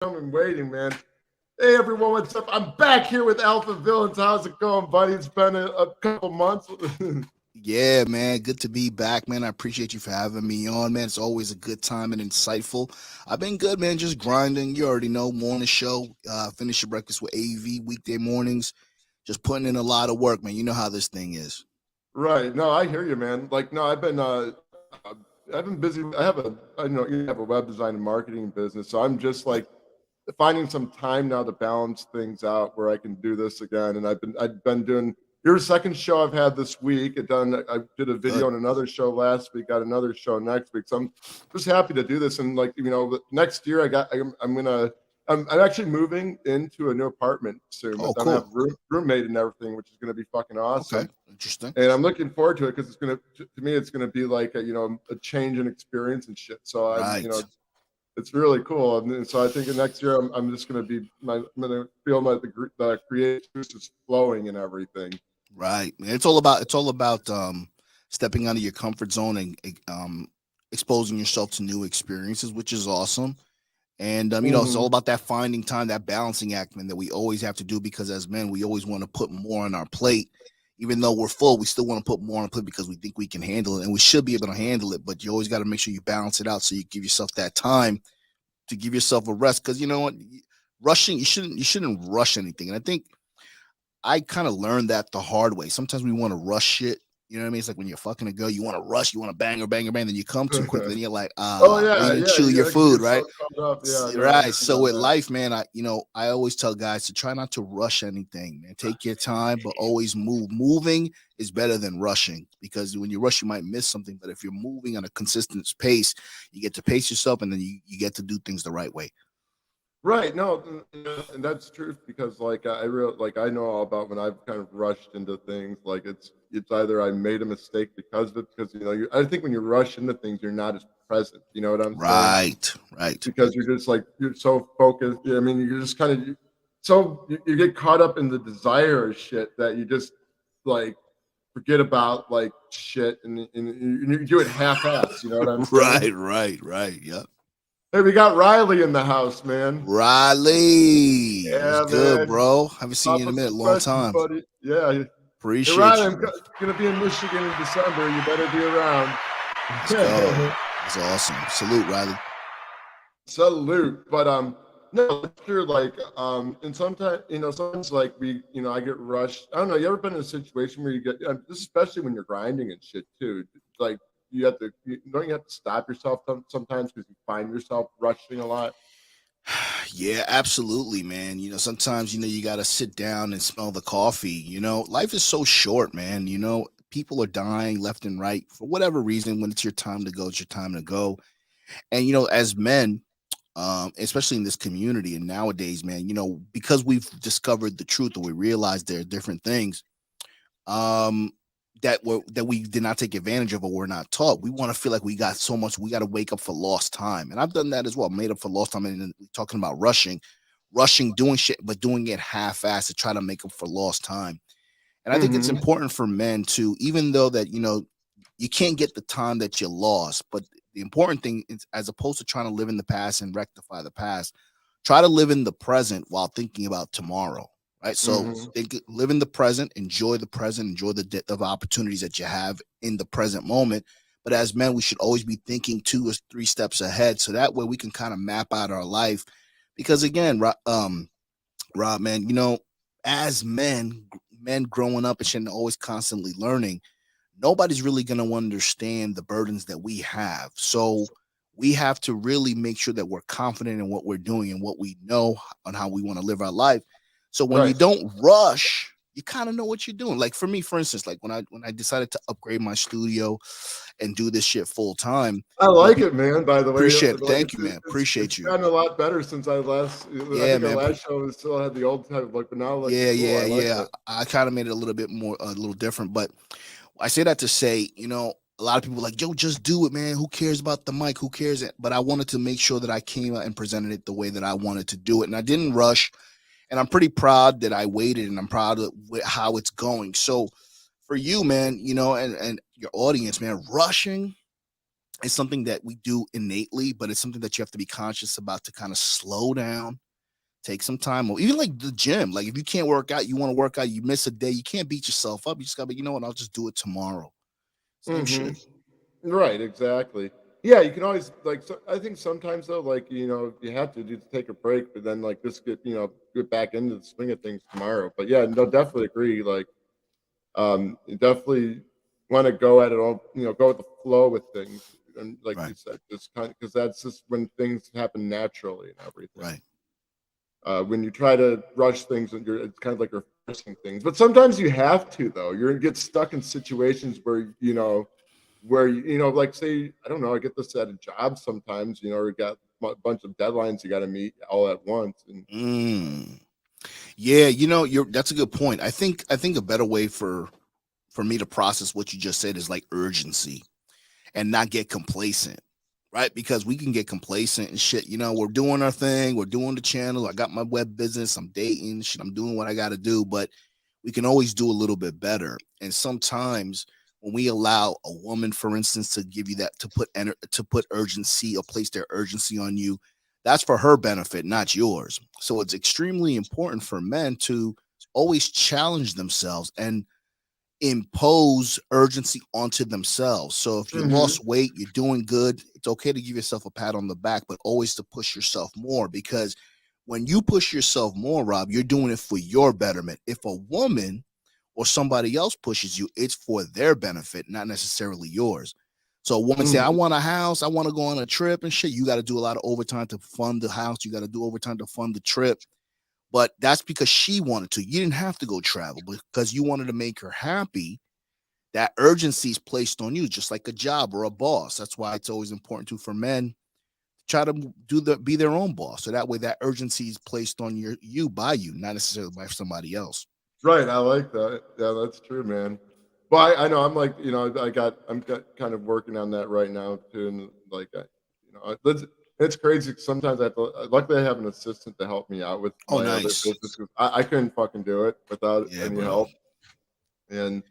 I'm waiting, man. Hey everyone, what's up? I'm back here with Alpha Villains. How's it going, buddy? It's been a couple months. Yeah, man. Good to be back, man. I appreciate you for having me on, man. It's always a good time and insightful. I've been good, man. Just grinding. You already know, morning show. Finish your breakfast with AV weekday mornings. Just putting in a lot of work, man. You know how this thing is. Right. No, I hear you, man. Like, no, I've been busy. You have a web design and marketing business, so I'm just Right. like finding some time now to balance things out where I can do this again. And I've been doing your second show I've had this week. I did a video Good. on another show last week, got another show next week. So I'm just happy to do this. And like, next year I'm actually moving into a new apartment soon, but Oh, then I have cool. roommate and everything, which is going to be fucking Okay. awesome. Interesting. And I'm looking forward to it because to me, it's going to be like a change in experience and shit. So Right. it's really cool. And so I think next year I'm just going to I'm going to feel the creative juice is flowing and everything. Right. Man. It's all about stepping out of your comfort zone and exposing yourself to new experiences, which is awesome. And it's all Hmm. about that finding time, that balancing act, man, that we always have to do because as men, we always want to put more on our plate. Even though we're full, we still want to put more on the plate because we think we can handle it and we should be able to handle it. But you always got to make sure you balance it out so you give yourself that time to give yourself a rest. Because you know what? Rushing, you shouldn't rush anything. And I think I kind of learned that the hard way. Sometimes we want to rush shit. You know what I mean? It's like when you're fucking a girl, you want to rush, you want to bang her, bang her, bang. Then you come too quick. Then you're like, Oh don't yeah, even yeah. chew You your gotta get food, right? yourself caught up. Yeah, no, I Right. hear you So on with that. life, man, I always tell guys to try not to rush anything, man. Take your time, but always move. Moving is better than rushing because when you rush, you might miss something. But if you're moving on a consistent pace, you get to pace yourself and then you get to do things the right way. Right. No, and that's true because I know all about when I've kind of rushed into things. Like it's either I made a mistake because of it, because I think when you rush into things, you're not as present. You know what I'm saying? Right. Right. Because you're just like you're so focused. I mean, you're just kind of you get caught up in the desire of shit that you just like forget about like shit and you do it half-ass. You know what I'm saying? Right. Right. Right. Yep. Hey, we got Riley in the house, man. Riley, what's Yeah, good, man. bro? Haven't seen you Pop in a up minute. some Long questions, time. buddy. Yeah. Hey, Appreciate Riley, you, bro. gonna be in Michigan in December. You better be around. Let's go. That's awesome. Salute, Riley. Salute. But no, it's true. Like and sometimes sometimes like I get rushed. I don't know. You ever been in a situation where you get, especially when you're grinding and shit too? Like don't you have to stop yourself sometimes because you find yourself rushing a lot? Yeah, absolutely, man. Sometimes you got to sit down and smell the coffee. Life is so short, man. People are dying left and right for whatever reason. When it's your time to go, it's your time to go. And as men, especially in this community and nowadays, man, because we've discovered the truth or we realize there are different things um that we did not take advantage of or we're not taught. We want to feel like we got so much, we got to wake up for lost time. And I've done that as well, made up for lost time. And then we're talking about rushing, doing shit, but doing it half-assed to try to make up for lost time. And I think it's Hmm. important for men to, even though that you can't get the time that you lost, but the important thing is, as opposed to trying to live in the past and rectify the past, try to live in the present while thinking about tomorrow. Right. So Hmm. live in the present, enjoy the depth of opportunities that you have in the present moment. But as men, we should always be thinking 2 or 3 steps ahead. So that way we can kind of map out our life. Because again, Rob, man, as men growing up and shit and always constantly learning, nobody's really going to understand the burdens that we have. So we have to really make sure that we're confident in what we're doing and what we know on how we want to live our life. So when you Right. don't rush, you kind of know what you're doing. Like for me, for instance, like when I decided to upgrade my studio and do this shit full time, I you know, like pe- it, man. By the way, appreciate it. like Thank you, man. it's Appreciate you. gotten a lot better since I last. I Yeah, think our man. last show still had the old type look, but now it looks Yeah, cool. yeah, I like yeah. it. I kind of made it a little bit more, a little different, but I say that to say, a lot of people are like, yo, just do it, man. Who cares about the mic? Who cares? But I wanted to make sure that I came out and presented it the way that I wanted to do it. And I didn't rush. And I'm pretty proud that I waited and I'm proud of how it's going. So for you, man, and your audience, man, rushing It's something that we do innately, but it's something that you have to be conscious about to kind of slow down, take some time. Or even like the gym. Like if you can't work out, you want to work out, you miss a day, you can't beat yourself up. You just gotta be, you know what, I'll just do it tomorrow. Same Hmm. shit. Right, exactly. Yeah, you can always like. So I think sometimes though, like you have to do to take a break, but then like this get get back into the swing of things tomorrow. But yeah, no, definitely agree. Like, you definitely want to go at it all. Go with the flow with things, and like you Right, said, just kind of because that's just when things happen naturally and everything. right. When you try to rush things, and it's kind of like you're forcing things. But sometimes you have to, though. You're gonna get stuck in situations where like say, I don't know, I get this at a job sometimes. We got a bunch of deadlines you got to meet all at once, and Mm. Yeah, you're that's a good point. I think a better way for me to process what you just said is like urgency and not get complacent, right? Because we can get complacent and shit. We're doing our thing, we're doing the channel. I got my web business, I'm dating, shit, I'm doing what I got to do, but we can always do a little bit better. And sometimes when we allow a woman, for instance, to give you that to put urgency or place their urgency on you, that's for her benefit, not yours. So it's extremely important for men to always challenge themselves and impose urgency onto themselves. So if you hmm lost weight, you're doing good, it's okay to give yourself a pat on the back, but always to push yourself more, because when you push yourself more, Rob, you're doing it for your betterment. If a woman or somebody else pushes you, it's for their benefit, not necessarily yours. So a woman say, I hmm want a house, I want to go on a trip and shit. You got to do a lot of overtime to fund the house. You got to do overtime to fund the trip. But that's because she wanted to. You didn't have to go travel because you wanted to make her happy. That urgency is placed on you, just like a job or a boss. That's why it's always important to for men try to be their own boss. So that way that urgency is placed on you by you, not necessarily by somebody else. right. I like that. Yeah, that's true, man. Well, I know I'm like I'm kind of working on that right now too, and like it's crazy. Sometimes I have to. Luckily, I have an assistant to help me out with Oh, my other nice. business because I couldn't fucking do it without Yeah, any bro. help. And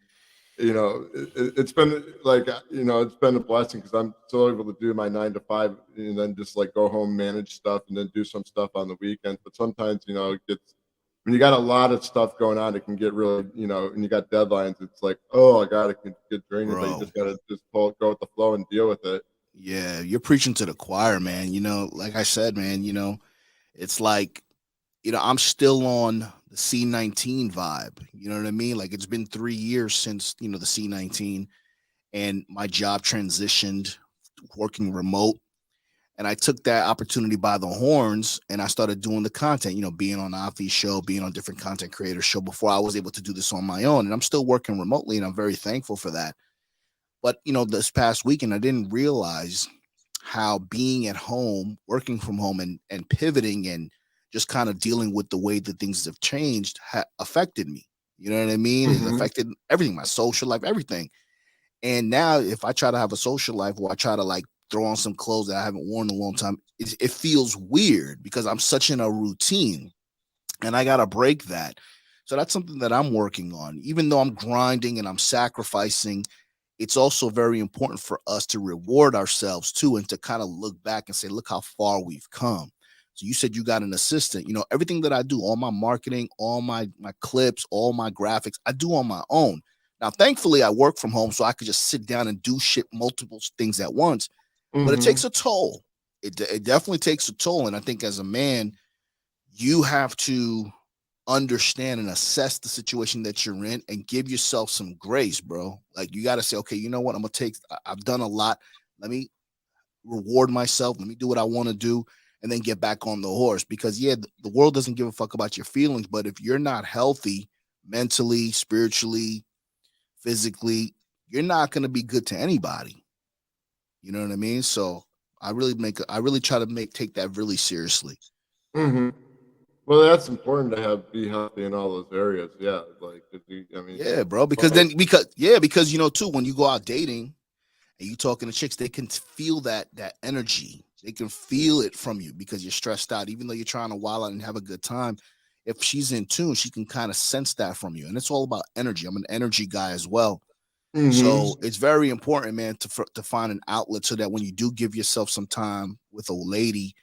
it's been like it's been a blessing because I'm still able to do my 9 to 5 and then just like go home, manage stuff, and then do some stuff on the weekends. But sometimes it gets when you got a lot of stuff going on, it can get really and you got deadlines. It's like, oh, I got it can get draining, but you Bro. just gotta just go with the flow and deal with it. Yeah, you're preaching to the choir, man. Like I said, man, it's like, I'm still on the C19 vibe. You know what I mean? Like it's been 3 years since, the C19 and my job transitioned working remote. And I took that opportunity by the horns and I started doing the content, being on Afi's show, being on different content creator show before I was able to do this on my own. And I'm still working remotely and I'm very thankful for that. But, this past weekend, I didn't realize how being at home, working from home and pivoting and just kind of dealing with the way that things have changed affected me. You know what I mean? It Hmm. affected everything, my social life, everything. And now if I try to have a social life where I try to like throw on some clothes that I haven't worn in a long time, it feels weird because I'm such in a routine and I got to break that. So that's something that I'm working on. Even though I'm grinding and I'm sacrificing, it's also very important for us to reward ourselves too and to kind of look back and say, look how far we've come. So you said you got an assistant. Everything that I do, all my marketing, all my clips, all my graphics, I do on my own. Now, thankfully, I work from home, so I could just sit down and do shit, multiple things at once. But it Hmm. takes a toll. It definitely takes a toll. And I think as a man, you have to understand and assess the situation that you're in and give yourself some grace, bro. Like you got to say, okay, you know what? I've done a lot. Let me reward myself. Let me do what I want to do and then get back on the horse because, yeah, the world doesn't give a fuck about your feelings. But if you're not healthy mentally, spiritually, physically, you're not going to be good to anybody. You know what I mean? So I really try to take that really seriously. Hmm. Well, that's important to be healthy in all those areas. Yeah, like I mean, Yeah, bro. Because well, then, because too, when you go out dating and you talking to chicks, they can feel that energy. They can feel it from you because you're stressed out, even though you're trying to wild out and have a good time. If she's in tune, she can kind of sense that from you. And it's all about energy. I'm an energy guy as well. Mm-hmm. So it's very important, man, to find an outlet so that when you do give yourself some time with a lady,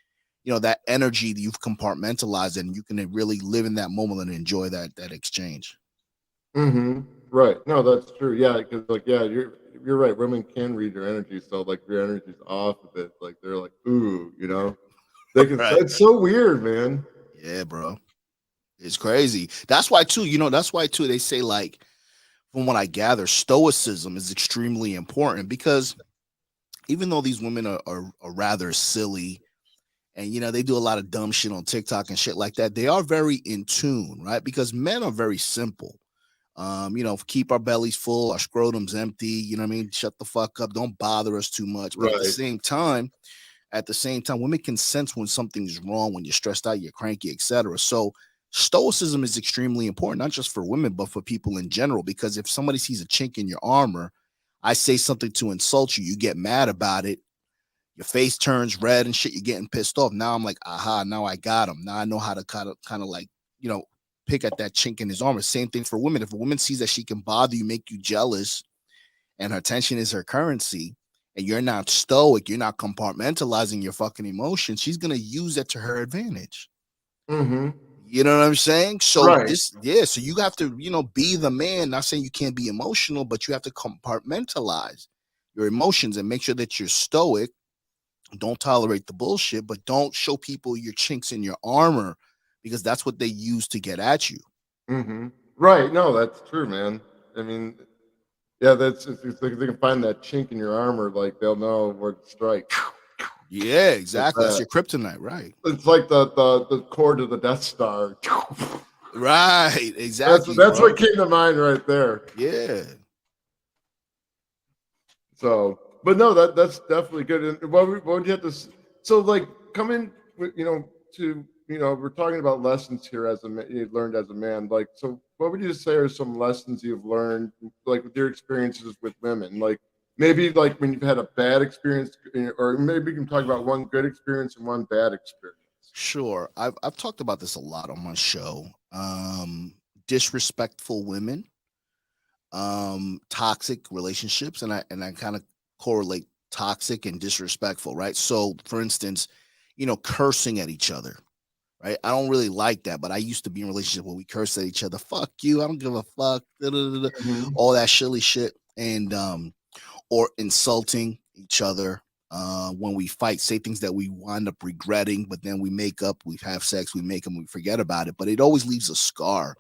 that energy that you've compartmentalized and you can really live in that moment and enjoy that exchange. Mm-hmm. Right. No, that's true. Yeah, because like, yeah, you're right. Women can read your energy, so like your energy's off a bit. Like they're like, ooh, they can. Right. It's so weird, man. Yeah, bro. It's crazy. That's why too, they say, like, from what I gather, stoicism is extremely important because even though these women are rather silly and they do a lot of dumb shit on TikTok and shit like that, they are very in tune, right? Because men are very simple. Keep our bellies full, our scrotum's empty, you know what I mean? Shut the fuck up, don't bother us too much. But Right. at the same time, women can sense when something's wrong, when you're stressed out, you're cranky, etc. So stoicism is extremely important, not just for women, but for people in general. Because if somebody sees a chink in your armor, I say something to insult you, you get mad about it, your face turns red and shit, you're getting pissed off. Now I'm like, aha, now I got him. Now I know how to kind of like, pick at that chink in his armor. Same thing for women. If a woman sees that she can bother you, make you jealous, and her attention is her currency, and you're not stoic, you're not compartmentalizing your fucking emotions, she's gonna use that to her advantage. Mm-hmm. You know what I'm saying? So Right. so you have to, be the man. Not saying you can't be emotional, but you have to compartmentalize your emotions and make sure that you're stoic. Don't tolerate the bullshit, but don't show people your chinks in your armor because that's what they use to get at you. Mm-hmm. Right. No, that's true, man. I mean, yeah, it's like they can find that chink in your armor, like they'll know where to strike. Yeah, Like exactly. That's that. your kryptonite, right? It's like the core to the Death Star. Right, That's exactly, that's what bro. came to mind right there. Yeah. So, but no, that's definitely good. And what would you have to? So, like, coming, to we're talking about lessons here as you learned as a man. Like, so what would you say are some lessons you've learned, like with your experiences with women? Like, maybe like when you've had a bad experience, or maybe you can talk about one good experience and one bad experience. Sure. I've talked about this a lot on my show. Disrespectful women, toxic relationships, and I kind of correlate toxic and disrespectful, right? So for instance, cursing at each other, right? I don't really like that, but I used to be in a relationship where we curse at each other. Fuck you, I don't give a fuck. Da, da, da, da, Mm-hmm. all that silly shit. And or insulting each other when we fight, say things that we wind up regretting, but then we make up, we have sex, we make them, we forget about it. But it always leaves a scar.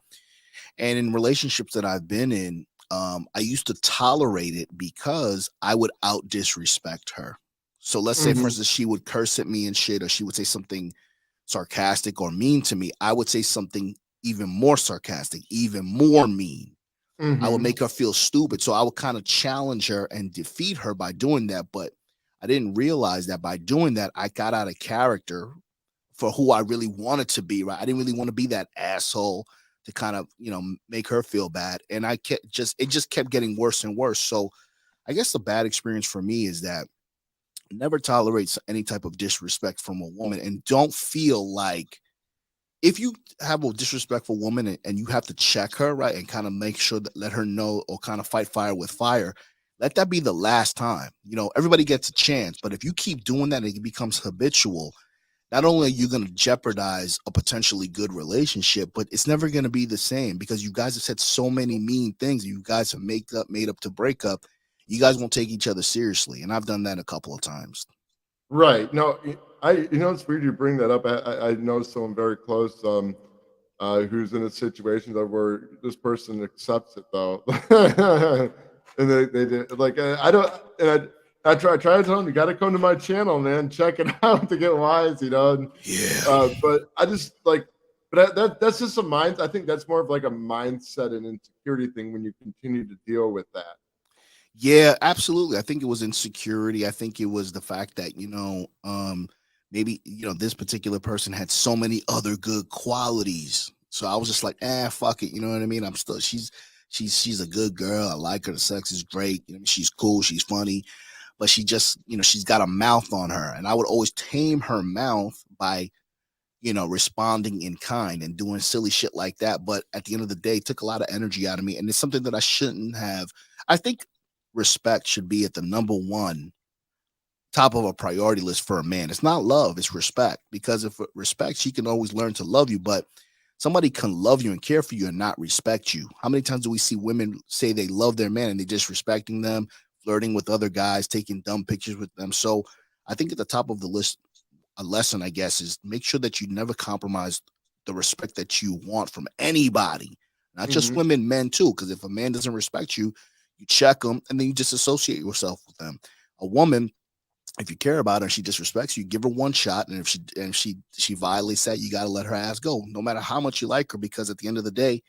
And in relationships that I've been in, I used to tolerate it because I would out disrespect her. So let's say, for Mm-hmm. instance, she would curse at me and shit, or she would say something sarcastic or mean to me. I would say something even more sarcastic, even more mean. I would Mm-hmm. make her feel stupid. So I would kind of challenge her and defeat her by doing that. But I didn't realize that by doing that, I got out of character for who I really wanted to be, right? I didn't really want to be that asshole to kind of, make her feel bad. And it just kept getting worse and worse. So I guess the bad experience for me is that never tolerate any type of disrespect from a woman and don't feel like if you have a disrespectful woman and you have to check her, right, and kind of make sure that let her know or kind of fight fire with fire, let that be the last time. Everybody gets a chance, but if you keep doing that and it becomes habitual, not only are you going to jeopardize a potentially good relationship, but it's never going to be the same because you guys have said so many mean things. You guys have made up to break up. You guys won't take each other seriously, and I've done that a couple of times. Right. No, it's weird you bring that up. I know someone very close, who's in a situation that where this person accepts it though, and they did like I don't, and I try to tell them you got to come to my channel, man, check it out to get wise, and, Yeah. but I just like, but that's just a mind. I think that's more of like a mindset and insecurity thing when you continue to deal with that. Yeah, absolutely. I think it was insecurity. I think it was the fact that, maybe, this particular person had so many other good qualities. So I was just like, fuck it. You know what I mean? I'm still she's a good girl. I like her. The sex is great. She's cool, she's funny, but she just, she's got a mouth on her. And I would always tame her mouth by responding in kind and doing silly shit like that. But at the end of the day, it took a lot of energy out of me. And it's something that I shouldn't have. I think respect should be at the number one top of a priority list for a man. It's not love, it's respect. Because if respect, she can always learn to love you, but somebody can love you and care for you and not respect you. How many times do we see women say they love their man and they disrespecting them, flirting with other guys, taking dumb pictures with them? So I think at the top of the list, a lesson, I guess, is make sure that you never compromise the respect that you want from anybody, not just Mhm. women, men too. Because if a man doesn't respect you, you check them and then you disassociate yourself with them. A woman, if you care about her and she disrespects you, give her one shot. And if she violates that, you got to let her ass go, no matter how much you like her. Because at the end of the day,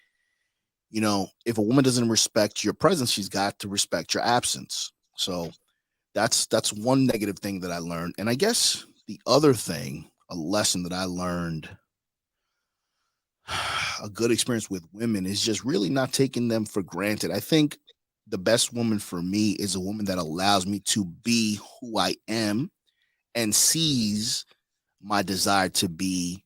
if a woman doesn't respect your presence, she's got to respect your absence. So that's one negative thing that I learned. And I guess the other thing, a lesson that I learned, a good experience with women, is just really not taking them for granted. I think the best woman for me is a woman that allows me to be who I am and sees my desire to be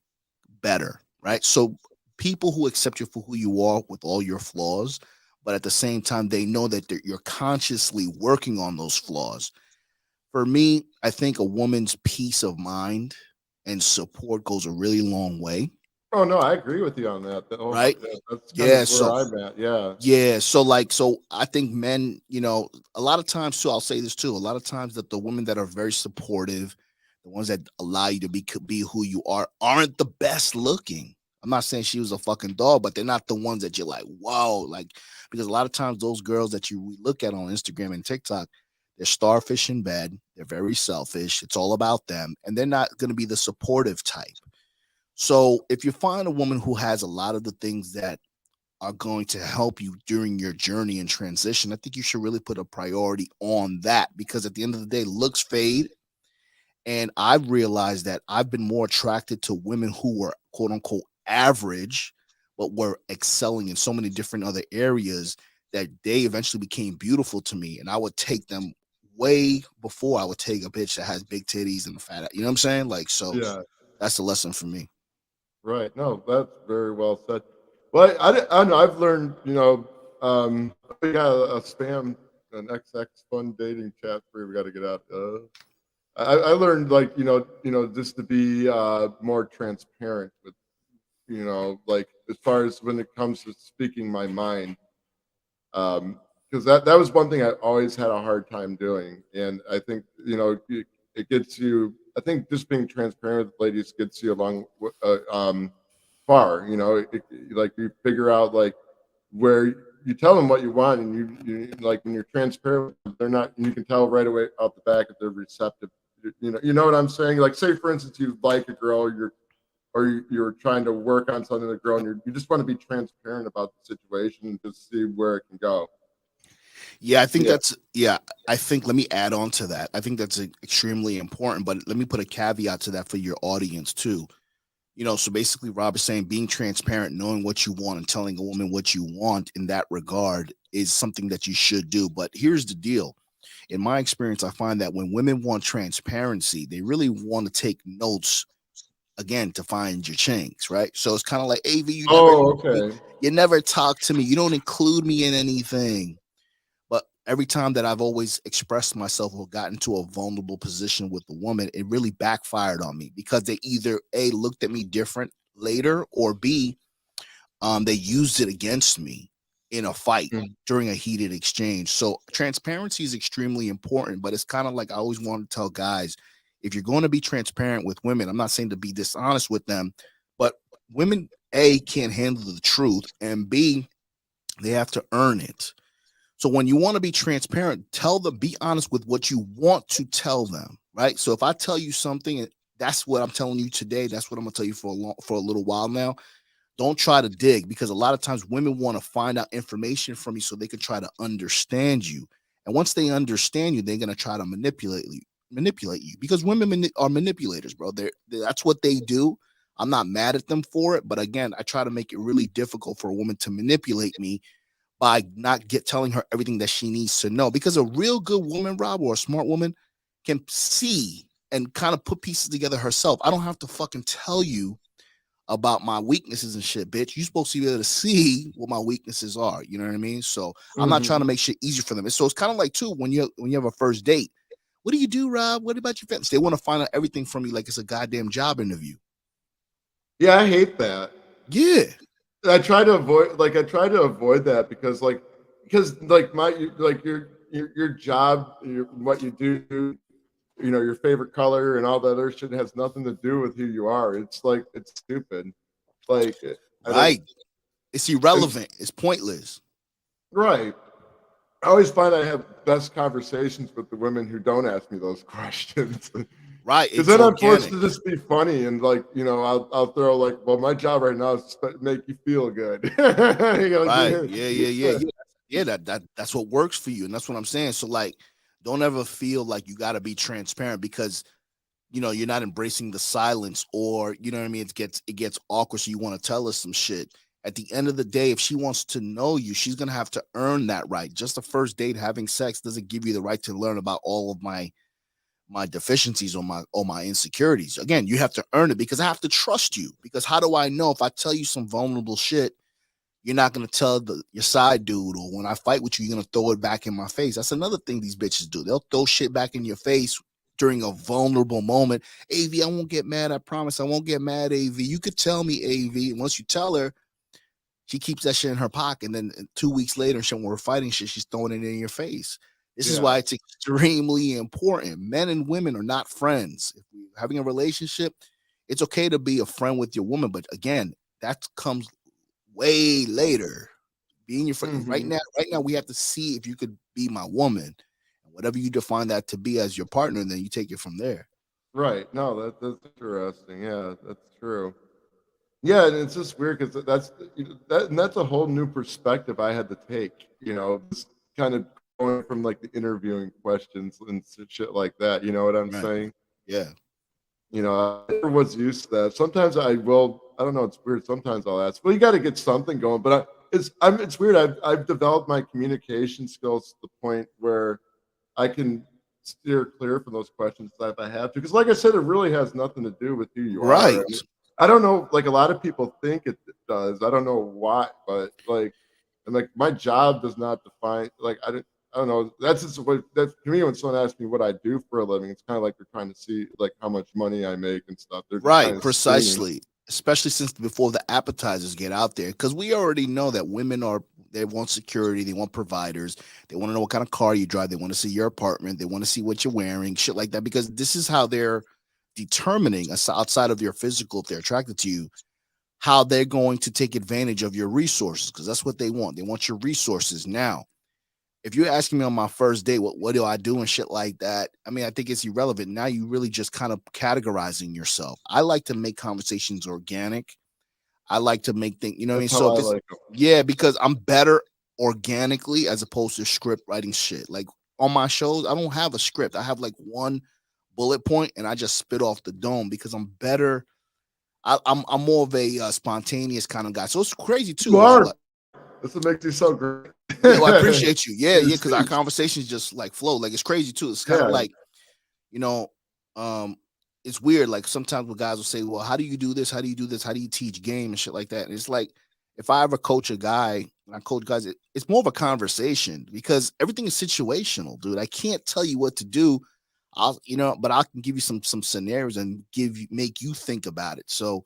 better, right? So people who accept you for who you are with all your flaws, but at the same time, they know that you're consciously working on those flaws. For me, I think a woman's peace of mind and support goes a really long way, Oh, no, I agree with you on that. right? That's kind Yeah. of where So I'm at. Yeah. yeah, so I think men, a lot of times too, I'll say this too, a lot of times that the women that are very supportive, the ones that allow you to be who you are, aren't the best looking. I'm not saying she was a fucking dog, but they're not the ones that you're like, whoa, like, because a lot of times those girls that we look at on Instagram and TikTok, they're starfish in bed, they're very selfish, it's all about them, and they're not going to be the supportive type. So if you find a woman who has a lot of the things that are going to help you during your journey and transition, I think you should really put a priority on that, because at the end of the day, looks fade. And I've realized that I've been more attracted to women who were quote unquote average, but were excelling in so many different other areas that they eventually became beautiful to me. And I would take them way before I would take a bitch that has big titties and a fat, you know what I'm saying? Like, so Yeah. that's the lesson for me. Right. No, that's very well said. Well, I don't know. I've learned, we got a spam, an XX fun dating chat free. We got to get out. I learned like, just to be more transparent with, like as far as when it comes to speaking my mind. Because that was one thing I always had a hard time doing. And I think, it gets you, I think just being transparent with ladies gets you along far. Like you figure out like where you tell them what you want, and you like when you're transparent, they're not. You can tell right away out the back if they're receptive. You know what I'm saying. Like say for instance, you like a girl, you're trying to work on something with a girl, and you just want to be transparent about the situation and just see where it can go. Yeah, I think Yeah. I think let me add on to that. I think that's extremely important, but let me put a caveat to that for your audience too. So basically, Rob is saying being transparent, knowing what you want, and telling a woman what you want in that regard is something that you should do. But here's the deal. In my experience, I find that when women want transparency, they really want to take notes again to find your chinks, right? So it's kind of like, AV, Oh, you, okay. you never talk to me, you don't include me in anything. But every time that I've always expressed myself or gotten to a vulnerable position with a woman, it really backfired on me, because they either A, looked at me different later, or B, they used it against me in a fight Mm. during a heated exchange. So transparency is extremely important, but it's kind of like I always want to tell guys, if you're going to be transparent with women, I'm not saying to be dishonest with them, but women, A, can't handle the truth, and B, they have to earn it. So when you want to be transparent, tell them, be honest with what you want to tell them, right? So if I tell you something, that's what I'm telling you today, that's what I'm gonna tell you for a little while now. Don't try to dig, because a lot of times women want to find out information from you so they can try to understand you. And once they understand you, they're gonna try to manipulate you, because women are manipulators, bro. That's what they do. I'm not mad at them for it, but again, I try to make it really difficult for a woman to manipulate me by not telling her everything that she needs to know. Because a real good woman, Rob, or a smart woman, can see and kind of put pieces together herself. I don't have to fucking tell you about my weaknesses and shit, bitch. You're supposed to be able to see what my weaknesses are. You know what I mean? So I'm not trying to make shit easy for them. So it's kind of like too when you have a first date. What do you do, Rob? What about your fans? They want to find out everything from you like it's a goddamn job interview. Yeah, I hate that. Yeah. I try to avoid that because your job, what you do, your favorite color and all that other shit has nothing to do with who you are. It's like, it's stupid. Like, right. It's irrelevant. It's pointless. Right. I always find I have best conversations with the women who don't ask me those questions. Right. Because then I'm forced to just be funny and I'll throw like, well, my job right now is to make you feel good. Right. Yeah. That's what works for you. And that's what I'm saying. So like, don't ever feel like you got to be transparent because, you're not embracing the silence or, you know what I mean? It gets awkward. So you want to tell us some shit. At the end of the day, if she wants to know you, she's going to have to earn that right. Just the first date, having sex doesn't give you the right to learn about all of my deficiencies or my insecurities. Again, you have to earn it because I have to trust you. Because how do I know if I tell you some vulnerable shit, you're not going to tell your side dude, or when I fight with you, you're going to throw it back in my face. That's another thing these bitches do. They'll throw shit back in your face during a vulnerable moment. AV, I won't get mad. I promise I won't get mad, AV. You could tell me, AV. And once you tell her, she keeps that shit in her pocket. And then 2 weeks later, when we're fighting shit, she's throwing it in your face. This is why it's extremely important. Men and women are not friends. If we're having a relationship, it's okay to be a friend with your woman. But again, that comes way later. Being your friend right now, we have to see if you could be my woman, and whatever you define that to be as your partner, then you take it from there. Right. No, that's interesting. Yeah, that's true. Yeah, and it's just weird because that's a whole new perspective I had to take. Just kind of going from like the interviewing questions and shit like that. You know what I'm saying? Yeah. I never was used to that. Sometimes I will. I don't know. It's weird. Sometimes I'll ask. Well, you got to get something going. But it's weird. I've developed my communication skills to the point where I can steer clear from those questions if I have to. Because, like I said, it really has nothing to do with who you are. Right. I don't know. Like a lot of people think it does. I don't know why, but my job does not define. I don't know. That's just what that's to me when someone asks me what I do for a living. It's kind of like they're trying to see like how much money I make and stuff. They're right, precisely. Especially since before the appetizers get out there, because we already know that women they want security, they want providers, they want to know what kind of car you drive, they want to see your apartment, they want to see what you're wearing, shit like that. Because this is how they're determining, outside of your physical, if they're attracted to you, how they're going to take advantage of your resources, because that's what they want. They want your resources. Now, if you're asking me on my first date, what do I do and shit like that, I mean, I think it's irrelevant. Now you really just kind of categorizing yourself. I like to make conversations organic. I like to make things, you know what I mean? So yeah, because I'm better organically as opposed to script writing shit. Like on my shows, I don't have a script. I have like one bullet point and I just spit off the dome because I'm better. I'm more of a spontaneous kind of guy. So it's crazy too. That's what makes you so great. Yeah, well, I appreciate you. Yeah, because our conversations just like flow. Like it's crazy too. It's kind of like, it's weird. Like sometimes when guys will say, well, how do you do this? How do you do this? How do you teach game and shit like that? And it's like, if I ever coach a guy, and I coach guys, it's more of a conversation because everything is situational, dude. I can't tell you what to do. But I can give you some scenarios and make you think about it. So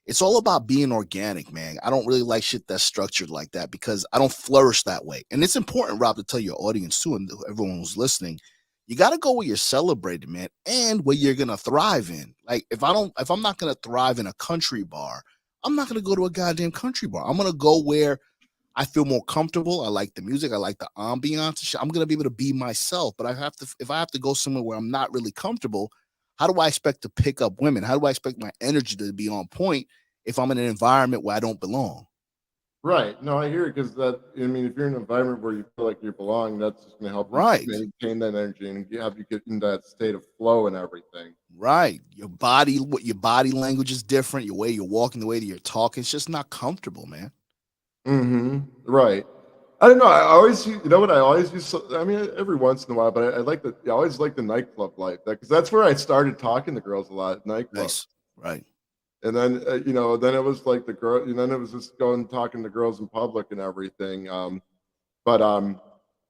it's all about being organic, man. I don't really like shit that's structured like that because I don't flourish that way. And it's important, Rob, to tell your audience too, and everyone who's listening, you got to go where you're celebrated, man, and where you're going to thrive in. Like if I'm not going to thrive in a country bar, I'm not going to go to a goddamn country bar. I'm going to go where I feel more comfortable. I like the music. I like the ambiance. I'm going to be able to be myself. But if I have to go somewhere where I'm not really comfortable, how do I expect to pick up women? How do I expect my energy to be on point if I'm in an environment where I don't belong? Right. No, I hear it because if you're in an environment where you feel like you belong, that's just going to help you maintain that energy and have you get in that state of flow and everything. Right. Your body language is different. Your way you're walking, the way that you're talking, it's just not comfortable, man. Right. I don't know. I always use. I mean, every once in a while, but I always like the nightclub life because that's where I started talking to girls a lot. Nightclub. Nice. Right. And then then it was like the girl, and then it was just going talking to girls in public and everything. But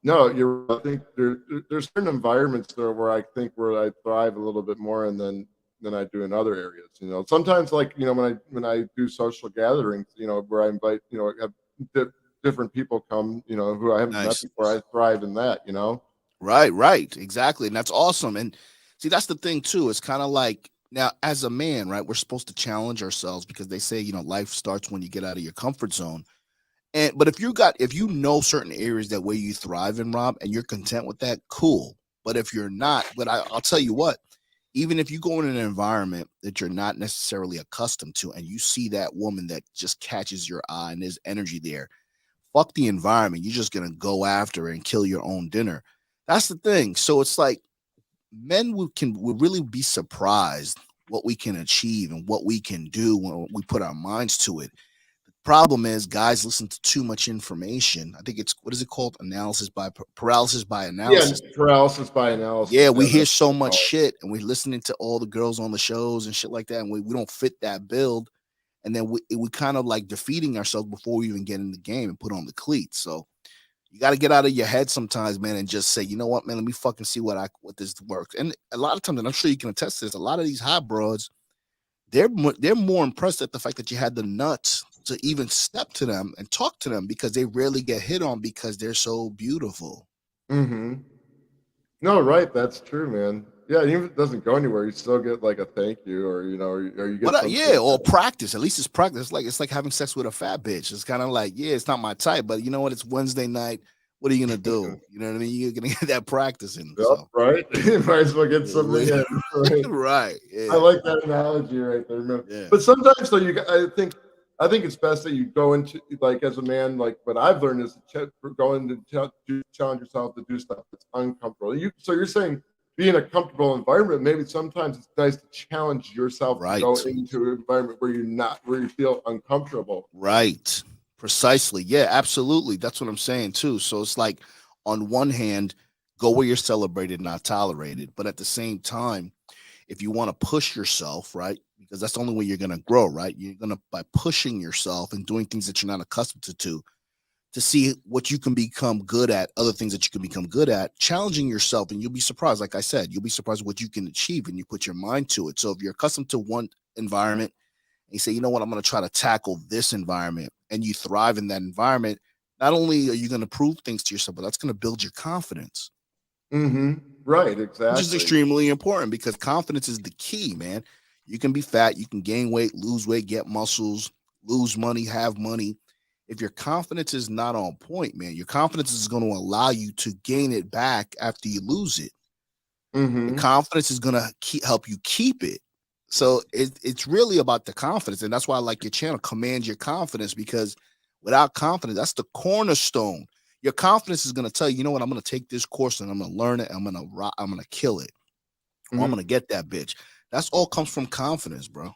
no, I think there's certain environments there where I think where I thrive a little bit more, and than I do in other areas. Sometimes like when I do social gatherings, where I invite have different people come, who I haven't met Nice. before. I thrive in that. Right, exactly. And that's awesome. And see, that's the thing too. It's kind of like now as a man, right? We're supposed to challenge ourselves because they say, life starts when you get out of your comfort zone. And but if you know certain areas that where you thrive in, Rob, and you're content with that, cool. But if you're not, I'll tell you what, even if you go in an environment that you're not necessarily accustomed to and you see that woman that just catches your eye and there's energy there, fuck the environment. You're just gonna go after and kill your own dinner. That's the thing. So it's like men would really be surprised what we can achieve and what we can do when we put our minds to it. The problem is guys listen to too much information. I think it's what is it called? Paralysis by Yeah, analysis. paralysis by analysis. Yeah, we Yeah, hear so much shit and we're listening to all the girls on the shows and shit like that, and we don't fit that build. And then we kind of like defeating ourselves before we even get in the game and put on the cleats. So you got to get out of your head sometimes, man, and just say, you know what, man, let me fucking see what this works. And a lot of times, and I'm sure you can attest to this, a lot of these hot broads, they're more impressed at the fact that you had the nuts to even step to them and talk to them because they rarely get hit on because they're so beautiful. Mm-hmm. No, right. That's true, man. Yeah, even if it doesn't go anywhere, you still get like a thank you, or or you get Yeah, or practice. At least it's practice. It's like having sex with a fat bitch. It's kind of like, yeah, it's not my type, but you know what? It's Wednesday night. What are you gonna do? You know what I mean? You're gonna get that practice in. Yep, So. right. You might as well get something in. Right. Right. Yeah. I like that analogy right there, man. Yeah. But sometimes though, I think it's best that you go into like as a man, like what I've learned is going to challenge yourself to do stuff that's uncomfortable. So you're saying be in a comfortable environment. Maybe sometimes it's nice to challenge yourself to go into an environment where you feel uncomfortable. Right. Precisely. Yeah, absolutely. That's what I'm saying too. So it's like on one hand, go where you're celebrated, not tolerated. But at the same time, if you want to push yourself, right? Because that's the only way you're going to grow, right? You're going to by pushing yourself and doing things that you're not accustomed to see what you can become good at, other things that you can become good at, challenging yourself, and you'll be surprised. Like I said, you'll be surprised what you can achieve when you put your mind to it. So if you're accustomed to one environment and you say, you know what, I'm going to try to tackle this environment, and you thrive in that environment, not only are you going to prove things to yourself, but that's going to build your confidence. Mm-hmm. Right, exactly. Which is extremely important because confidence is the key, man. You can be fat, you can gain weight, lose weight, get muscles, lose money, have money. If your confidence is not on point, man, your confidence is going to allow you to gain it back after you lose it. Mm-hmm. Your confidence is going to help you keep it. So it's really about the confidence. And that's why I like your channel, Command Your Confidence, because without confidence, that's the cornerstone. Your confidence is going to tell you, you know what, I'm going to take this course and I'm going to learn it. I'm going to kill it. Mm-hmm. Or I'm going to get that bitch. That's all comes from confidence, bro.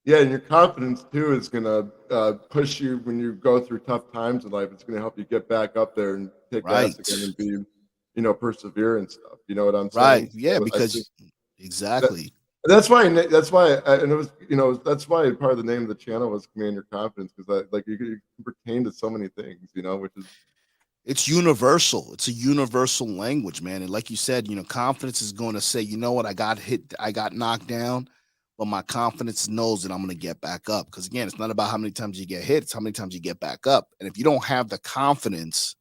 Yeah, and your confidence too is gonna push you when you go through tough times in life. It's gonna help you get back up there and take gas again and be, persevere and stuff. You know what I'm saying? Right. Yeah, because exactly. That's why, and it was, that's why part of the name of the channel was Command Your Confidence, because you can pertain to so many things, which is. It's universal. It's a universal language, man. And like you said, confidence is going to say, you know what, I got hit, I got knocked down. But my confidence knows that I'm going to get back up. Because again, it's not about how many times you get hit, it's how many times you get back up. And if you don't have the confidence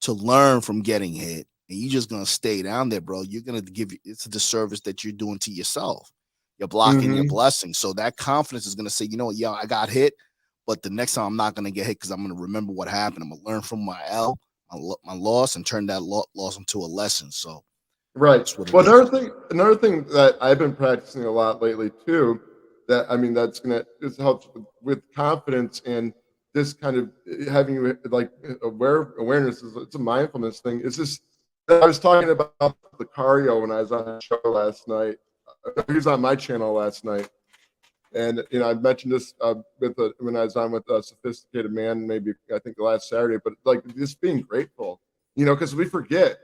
to learn from getting hit and you're just going to stay down there, bro, you're going to it's a disservice that you're doing to yourself. You're blocking your blessings. So that confidence is going to say, you know what, I got hit, but the next time I'm not going to get hit because I'm going to remember what happened. I'm going to learn from my loss and turn that loss into a lesson. So. Right. Well, another thing that I've been practicing a lot lately too, that's gonna just help with confidence and this kind of having like awareness it's a mindfulness thing. It's just I was talking about the cardio when I was on a show last night. He was on my channel last night, and I mentioned this when I was on with a Sophisticated Man, maybe I think the last Saturday. But like just being grateful, because we forget,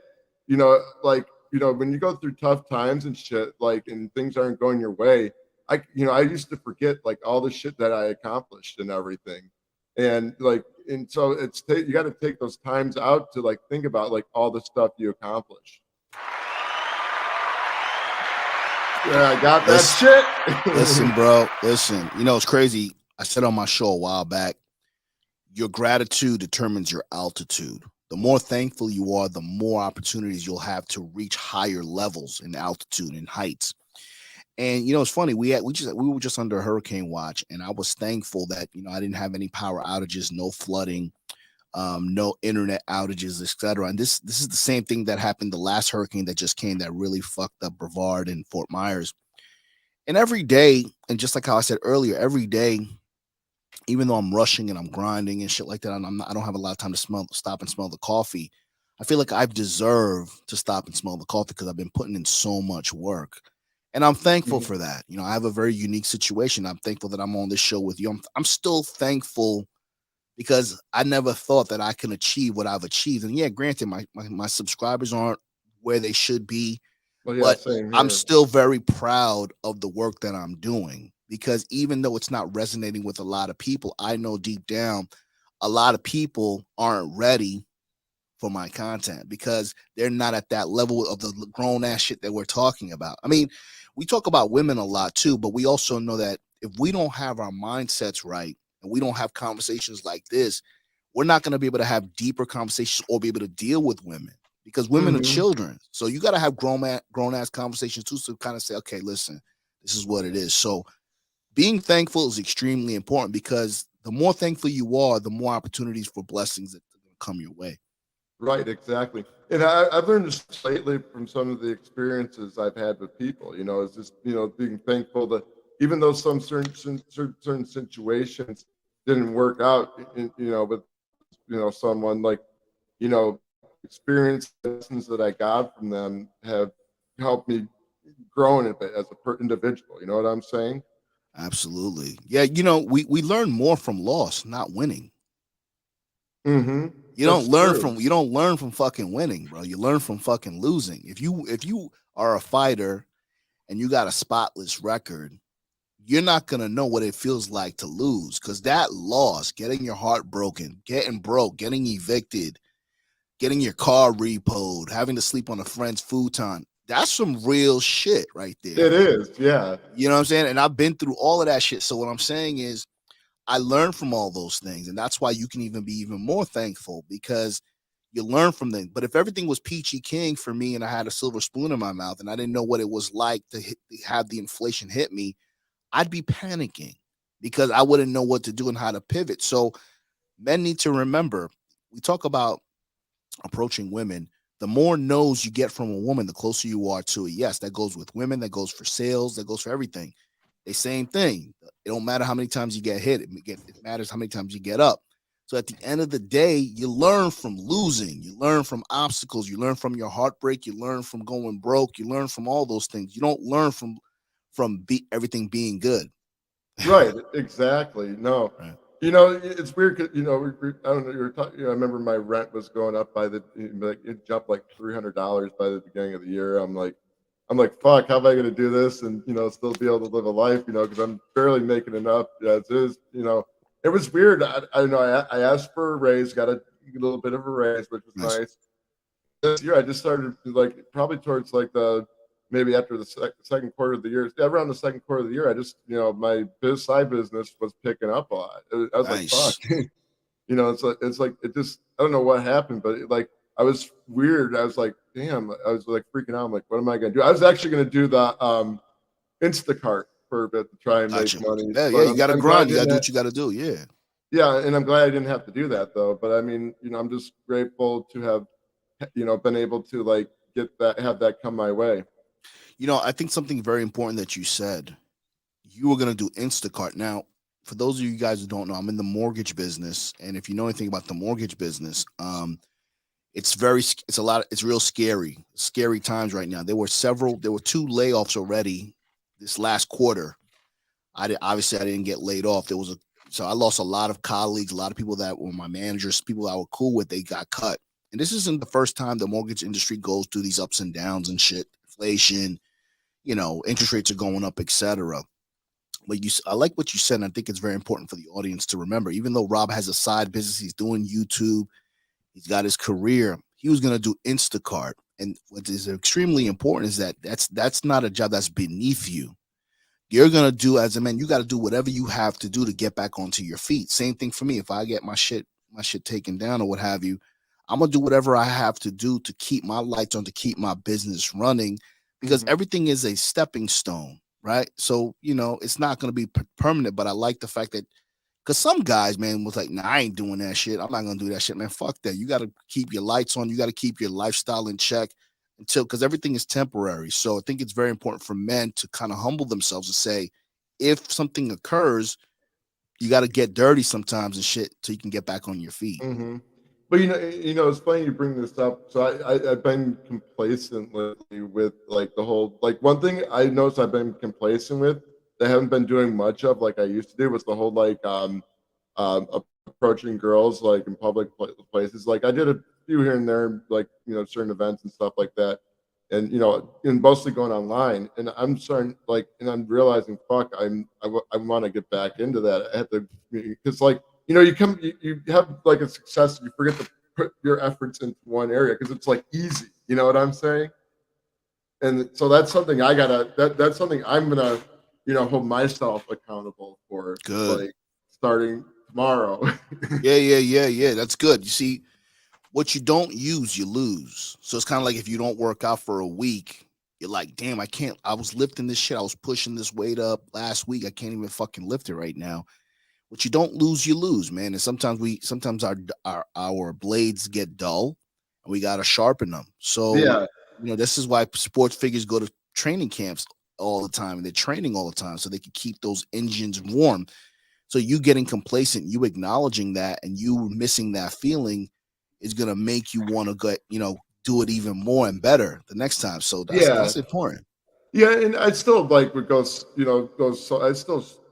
when you go through tough times and shit, and things aren't going your way, I used to forget like all the shit that I accomplished and everything. And like, and so you got to take those times out to like think about like all the stuff you accomplished. Yeah, I got that shit. Listen, bro. Listen, it's crazy. I said on my show a while back, your gratitude determines your altitude. The more thankful you are, the more opportunities you'll have to reach higher levels in altitude and heights. And it's funny, we were just under hurricane watch, and I was thankful that I didn't have any power outages, no flooding, no internet outages, etc. And this is the same thing that happened the last hurricane that just came that really fucked up Brevard and Fort Myers. And every day, and just like how I said earlier, every day, even though I'm rushing and I'm grinding and shit like that, I don't have a lot of time to stop and smell the coffee. I feel like I've deserved to stop and smell the coffee because I've been putting in so much work. And I'm thankful for that. I have a very unique situation. I'm thankful that I'm on this show with you. I'm still thankful because I never thought that I can achieve what I've achieved. And yeah, granted, my subscribers aren't where they should be, but I'm still very proud of the work that I'm doing, because even though it's not resonating with a lot of people, I know deep down a lot of people aren't ready for my content because they're not at that level of the grown ass shit that we're talking about. I mean, we talk about women a lot too, but we also know that if we don't have our mindsets right and we don't have conversations like this, we're not going to be able to have deeper conversations or be able to deal with women, because women are children. So you got to have grown ass conversations too, to kind of say, okay, listen, this is what it is. So being thankful is extremely important, because the more thankful you are, the more opportunities for blessings that come your way. Right, exactly. And I've learned this lately from some of the experiences I've had with people, is just, being thankful that even though some certain situations didn't work out, with, someone like, experience lessons that I got from them have helped me grow as a individual. You know what I'm saying? Absolutely. Yeah. We learn more from loss, not winning. You don't learn from fucking winning, bro. You learn from fucking losing. If you are a fighter and you got a spotless record, you're not gonna know what it feels like to lose, because that loss, getting your heart broken, getting broke, getting evicted, getting your car repoed, having to sleep on a friend's futon, that's some real shit right there. It is, yeah. You know what I'm saying? And I've been through all of that shit. So what I'm saying is, I learned from all those things, and that's why you can even be even more thankful, because you learn from them. But if everything was peachy king for me and I had a silver spoon in my mouth and I didn't know what it was like to have the inflation hit me, I'd be panicking because I wouldn't know what to do and how to pivot. So men need to remember, we talk about approaching women. The more no's you get from a woman, the closer you are to it. Yes, that goes with women, that goes for sales, that goes for everything. The same thing. It don't matter how many times you get hit. It matters how many times you get up. So at the end of the day, you learn from losing. You learn from obstacles. You learn from your heartbreak. You learn from going broke. You learn from all those things. You don't learn from everything being good. Right. Exactly. No. Right. It's weird. Cause, I don't know. You were talking. I remember my rent was going up it jumped like $300 by the beginning of the year. I'm like, fuck, how am I going to do this and, still be able to live a life, because I'm barely making enough as is, it was weird. I know I asked for a raise, got a little bit of a raise, which was nice. This year, I just started probably towards maybe after the second quarter of the year, around the second quarter of the year, I just, my side business was picking up a lot. I was nice. Like, fuck, it's like, it just, I don't know what happened, but I was weird. I was like, damn, I was freaking out. I'm like, what am I going to do? I was actually going to do the Instacart for a bit to try and make money. Yeah, you got to grind. You got to do what you got to do. Yeah. Yeah. And I'm glad I didn't have to do that though. But I mean, I'm just grateful to have, been able to have that come my way. I think something very important that you said, you were going to do Instacart. Now, for those of you guys who don't know, I'm in the mortgage business. And if you know anything about the mortgage business, it's real scary times right now. There were 2 layoffs already this last quarter. I didn't get laid off. So I lost a lot of colleagues, a lot of people that were my managers, people that I were cool with, they got cut. And this isn't the first time the mortgage industry goes through these ups and downs and shit, inflation, interest rates are going up, etc. But I like what you said, and I think it's very important for the audience to remember. Even though Rob has a side business, he's doing YouTube, he's got his career. He was gonna do Instacart, and what is extremely important is that that's not a job that's beneath you. You're gonna do as a man. You got to do whatever you have to do to get back onto your feet. Same thing for me. If I get my shit taken down or what have you, I'm gonna do whatever I have to do to keep my lights on, to keep my business running, because Mhm. everything is a stepping stone, right? So it's not gonna be permanent. But I like the fact that because some guys, man, was like, nah, I ain't doing that shit. I'm not gonna do that shit, man. Fuck that. You got to keep your lights on. You got to keep your lifestyle in check until, because everything is temporary. So I think it's very important for men to kind of humble themselves and say, if something occurs, you got to get dirty sometimes and shit so you can get back on your feet. Mm-hmm. But it's funny you bring this up. So I've been complacent lately with like the whole like one thing I noticed I've been complacent with that I haven't been doing much of like I used to do was the whole like um approaching girls like in public places. Like I did a few here and there, like certain events and stuff like that, and and mostly going online. And I'm starting like, and I'm realizing, fuck, I want to get back into that. I have to because like you have like a success, you forget to put your efforts into one area because it's like easy. You know what I'm saying? And so that's something that's something I'm gonna hold myself accountable for. Good. Like starting tomorrow. Yeah. That's good. You see, what you don't use, you lose. So it's kind of like if you don't work out for a week, you're like, damn, I can't. I was lifting this shit. I was pushing this weight up last week. I can't even fucking lift it right now. What you don't lose, you lose, man. And sometimes our blades get dull, and we gotta sharpen them. So Yeah. this is why sports figures go to training camps all the time, and they're training all the time so they can keep those engines warm. So you getting complacent, you acknowledging that, and you missing that feeling is gonna make you want to get, do it even more and better the next time. So Yeah. that's important. Yeah, and I still like what goes, goes. So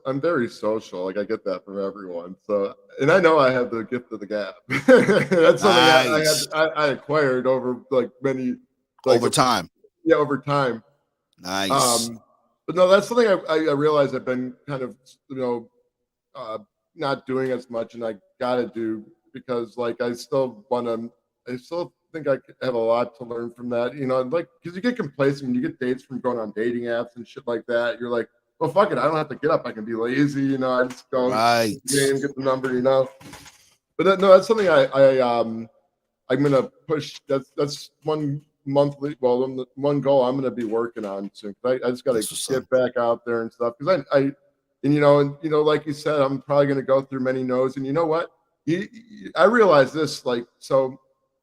I'm very social. Like I get that from everyone. So, and I know I have the gift of the gab. That's something Nice. I acquired over like many, like Over time. yeah, over time. Nice. But no, that's something I realize I've been kind of, uh, not doing as much, and I gotta do because like I still think I have a lot to learn from that. Like because you get complacent when you get dates from going on dating apps and shit like that. You're like, well, fuck it, I don't have to get up. I can be lazy. I just go Right. game, get the number. But no, that's something I'm gonna push. That's one monthly. Well, one goal I'm gonna be working on soon. I just gotta That's what's up. get back out there and stuff because like you said, I'm probably gonna go through many no's. And you know what? I realize this. Like, so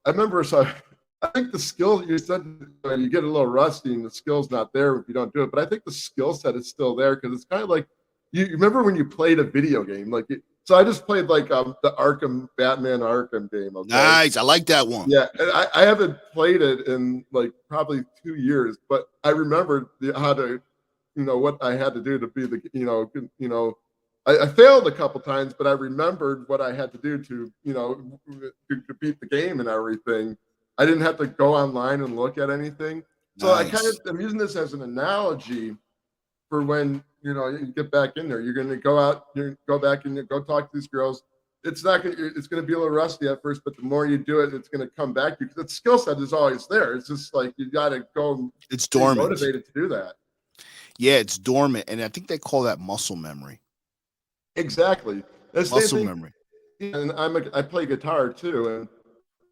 I remember. So I think the skill you said you get a little rusty and the skill's not there if you don't do it. But I think the skill set is still there because it's kind of like you remember when you played a video game. So I just played like the Batman Arkham game. Okay. Nice. I like that one. Yeah, and I haven't played it in like probably 2 years, but I remembered how to, what I had to do to be the, I failed a couple times, but I remembered what I had to do to, to beat the game and everything. I didn't have to go online and look at anything. So I kind of, Nice. I'm using this as an analogy for when you get back in there. You're going to go out, you go back and you go talk to these girls. It's going to be a little rusty at first, but the more you do it, it's going to come back to you because the skill set is always there. It's just like you got to go. It's Be dormant. motivated to do that. Yeah, it's dormant, and I think they call that muscle memory. Exactly. That's Muscle memory. And I play guitar too, and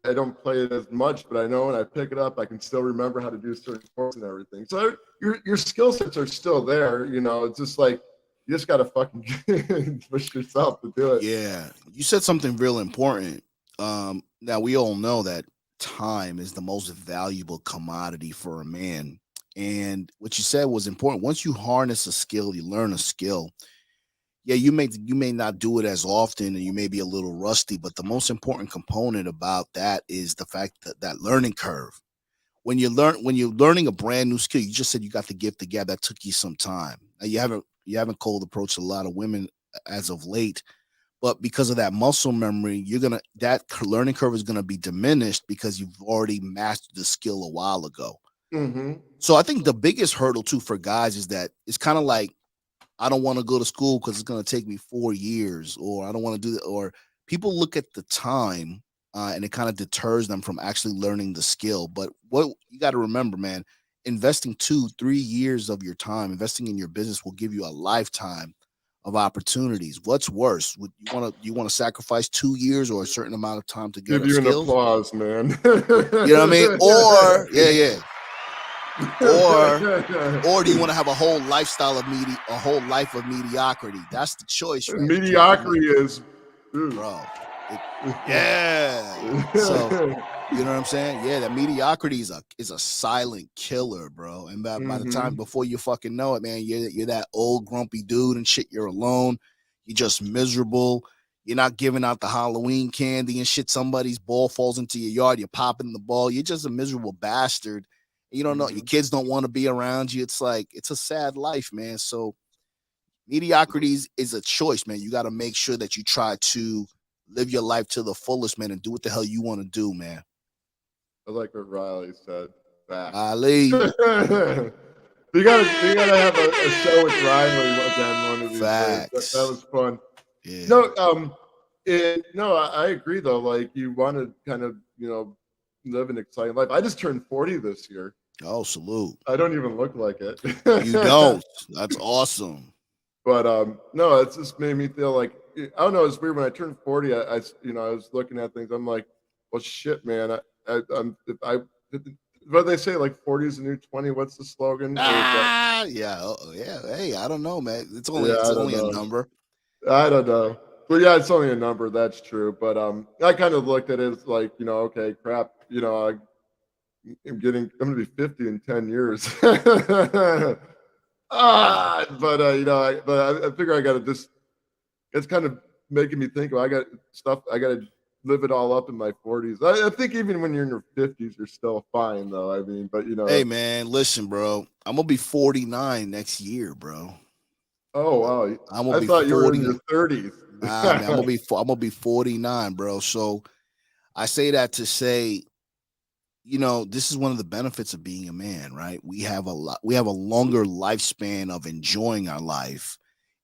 I don't play it as much, but I know when I pick it up, I can still remember how to do certain chords and everything. So your skill sets are still there. It's just like you just got to fucking push yourself to do it. Yeah, you said something real important. Now we all know that time is the most valuable commodity for a man, and what you said was important. Once you harness a skill, you learn a skill. Yeah, you may not do it as often, and you may be a little rusty, but the most important component about that is the fact that learning curve. When you're learning a brand new skill, you just said you got the gift together. That took you some time. Now, you haven't cold approached a lot of women as of late, but because of that muscle memory, that learning curve is gonna be diminished because you've already mastered the skill a while ago. Mm-hmm. So I think the biggest hurdle too for guys is that it's kind of like I don't want to go to school because it's going to take me 4 years, or I don't want to do that. Or people look at the time and it kind of deters them from actually learning the skill. But what you got to remember, man, investing 2, 3 years of your time, investing in your business will give you a lifetime of opportunities. What's worse? Would you want to sacrifice 2 years or a certain amount of time to get Give a you an skill? applause, man. You know what I mean? Or yeah. Or do you want to have a whole lifestyle of a whole life of mediocrity? That's the choice, right? Mediocrity is, bro. Yeah. So you know what I'm saying? Yeah, that mediocrity is a silent killer, bro. And by the time before you fucking know it, man, you're that old grumpy dude and shit. You're alone. You're just miserable. You're not giving out the Halloween candy and shit. Somebody's ball falls into your yard. You're popping the ball. You're just a miserable bastard. You don't know. Your kids don't want to be around you. It's like, it's a sad life, man. So mediocrity is a choice, man. You got to make sure that you try to live your life to the fullest, man, and do what the hell you want to do, man. I like what Riley said. Riley. you gotta have a show with Riley again one of these days. That was fun. Yeah. No, I agree though. Like, you want to kind of, live an exciting life. I just turned 40 this year. Oh, salute. I don't even look like it. You don't. That's awesome. But no, it's just made me feel like, I don't know. It's weird when I turned 40. I was looking at things. I'm like, well, shit, man. What they say, like 40 is the new 20. What's the slogan? Yeah. Yeah. Hey, I don't know, man. It's only a number. I don't know. But yeah, it's only a number. That's true. But I kind of looked at it as like, okay, crap. I'm going to be 50 in 10 years. But I figure I got to just, it's kind of making me think, I got to live it all up in my 40s. I think even when you're in your 50s, you're still fine though. I mean, but Hey man, listen, bro, I'm going to be 49 next year, bro. Oh, wow. I thought you were in your 30s. Nah, man, I'm going to be 49, bro. So I say that to say, this is one of the benefits of being a man, right? We have a longer lifespan of enjoying our life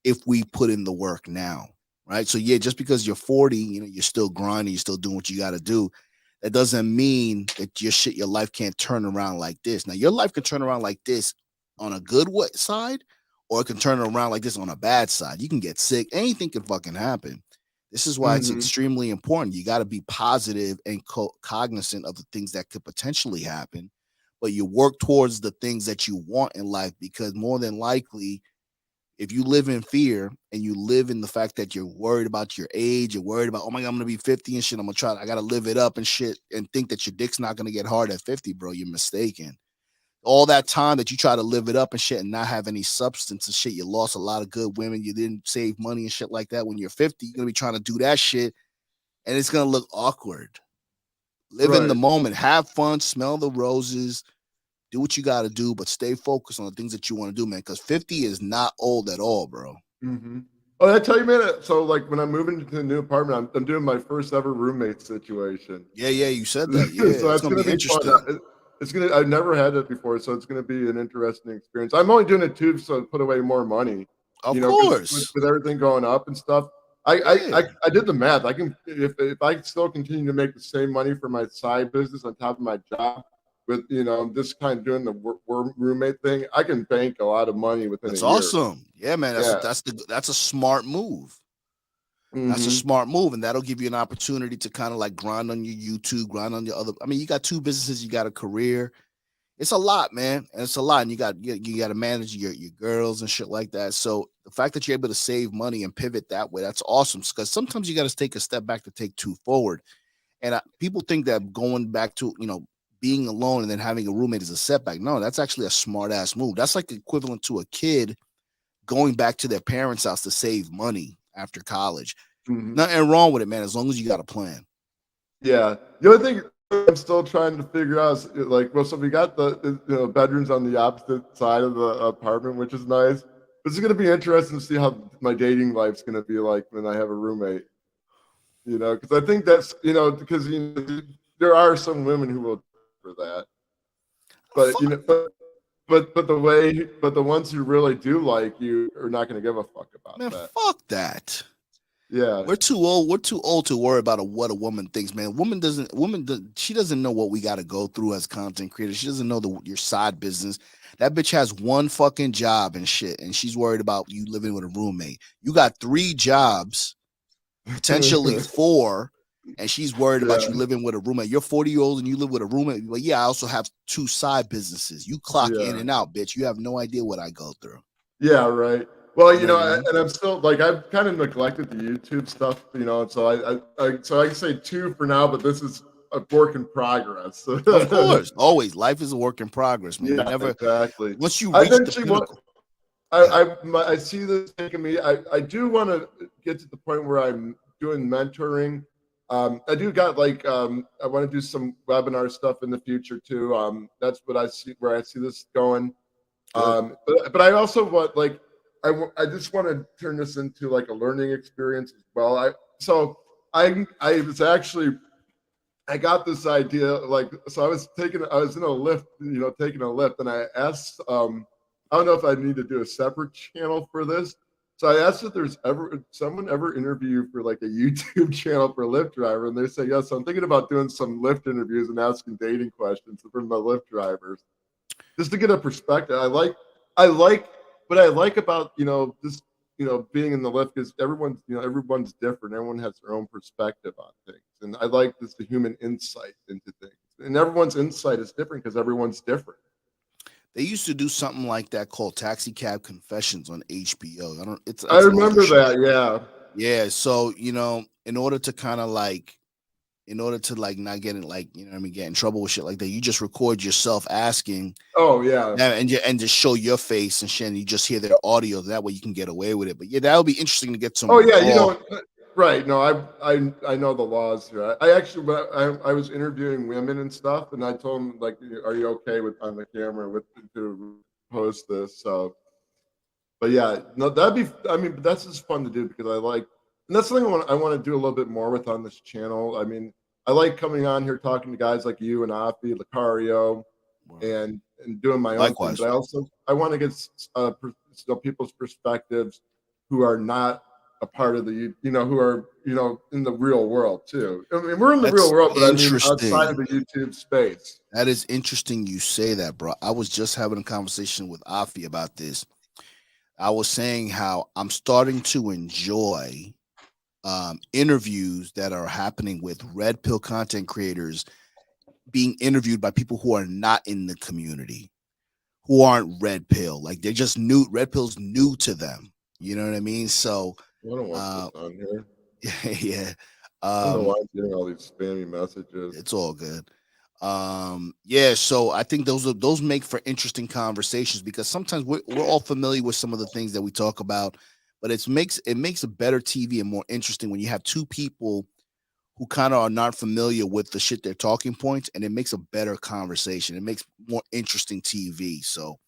if we put in the work now, right? So yeah, just because you're 40, you're still grinding, you're still doing what you got to do. That doesn't mean that your life can't turn around like this. Now, your life can turn around like this on a good side, or it can turn around like this on a bad side. You can get sick. Anything can fucking happen. This is why it's extremely important. You got to be positive and cognizant of the things that could potentially happen, but you work towards the things that you want in life, because more than likely, if you live in fear and you live in the fact that you're worried about your age, you're worried about, oh my God, I'm going to be 50 and shit, I got to live it up and shit, and think that your dick's not going to get hard at 50, bro, you're mistaken. All that time that you try to live it up and shit and not have any substance and shit, you lost a lot of good women, you didn't save money and shit like that. When you're 50, you're going to be trying to do that shit and it's going to look awkward. Live in the moment, have fun, smell the roses, do what you got to do, but stay focused on the things that you want to do, man, because 50 is not old at all, bro. Oh, I tell you, man, so like when I'm moving to the new apartment, I'm doing my first ever roommate situation. Yeah, you said that. Yeah, so it's going to be interesting. I've never had it before, so it's going to be an interesting experience. I'm only doing it too, so put away more money. Of course, with everything going up and stuff. I did the math. I can if I still continue to make the same money for my side business on top of my job, with this kind of doing the roommate thing, I can bank a lot of money within a year. That's awesome. Yeah, man. That's a smart move. That's a smart move, and that'll give you an opportunity to kind of like grind on your YouTube, grind on your other. I mean, you got 2 businesses, you got a career. It's a lot, man, and it's a lot, and you got to manage your girls and shit like that. So the fact that you're able to save money and pivot that way, that's awesome. Because sometimes you got to take a step back to take 2 forward, and people think that going back to being alone and then having a roommate is a setback. No, that's actually a smart ass move. That's like equivalent to a kid going back to their parents' house to save money after college. Nothing wrong with it, man, as long as you got a plan. Yeah. The other thing I'm still trying to figure out is like, well, so we got the bedrooms on the opposite side of the apartment, which is nice. This is going to be interesting to see how my dating life's going to be like when I have a roommate. Because I think that's because there are some women who will for that, but but the ones who really do like you are not going to give a fuck about Man, that. fuck that. Yeah, We're too old. We're too old to worry about what a woman thinks, man. She doesn't know what we got to go through as content creators. She doesn't know your side business. That bitch has one fucking job and shit, and she's worried about you living with a roommate. You got 3 jobs, potentially 4, and she's worried about you living with a roommate. You're 40-year-old and you live with a roommate. But yeah, I also have 2 side businesses. You clock in and out, bitch. You have no idea what I go through. Yeah, right. Well, You know what I mean? and I'm still like I've kind of neglected the YouTube stuff, and so I can say 2 for now, but this is a work in progress. Of course, always life is a work in progress, man. You Yeah, never exactly. once you I reach the eventually want. pinnacle. I see this taking me. I do want to get to the point where I'm doing mentoring. I do got like I want to do some webinar stuff in the future too. That's what I see where I see this going. But I also want like I just want to turn this into like a learning experience as well. I was actually I got this idea like so I was in a lift, taking a lift, and I asked I don't know if I need to do a separate channel for this. So I asked if there's ever someone ever interview for like a YouTube channel for Lyft driver, and they say yes. So I'm thinking about doing some Lyft interviews and asking dating questions for my Lyft drivers, just to get a perspective. I like what I like about this being in the Lyft is everyone's different. Everyone has their own perspective on things, and I like this the human insight into things. And everyone's insight is different because everyone's different. They used to do something like that called Taxi Cab Confessions on HBO. I remember that. Yeah. Yeah. So, in order to not get in get in trouble with shit like that, you just record yourself asking. Oh yeah. And just show your face and shit, and you just hear their audio. That way you can get away with it. But yeah, that would be interesting to get some. Oh yeah, right. No, I know the laws here. I actually I was interviewing women and stuff, and I told them like, are you okay with on the camera to post this? So, but yeah, no, but that's just fun to do because and that's something I want to do a little bit more with on this channel. I mean, I like coming on here talking to guys like you and Afi, Lucario, and doing my own thing. But I want to get people's perspectives who are not a part of the who are in the real world too. I mean, we're in the real world, but I mean outside of the YouTube space. That is interesting you say that, bro. I was just having a conversation with Afi about this. I was saying how I'm starting to enjoy interviews that are happening with red pill content creators being interviewed by people who are not in the community, who aren't red pill. Like they're just new. Red pill's new to them. You know what I mean? So I don't want this on here. Yeah. I don't know why I'm getting all these spammy messages. It's all good. Yeah, so I think those make for interesting conversations because sometimes we're all familiar with some of the things that we talk about, but it makes a better TV and more interesting when you have 2 people who kind of are not familiar with the shit, their talking points, and it makes a better conversation. It makes more interesting TV. So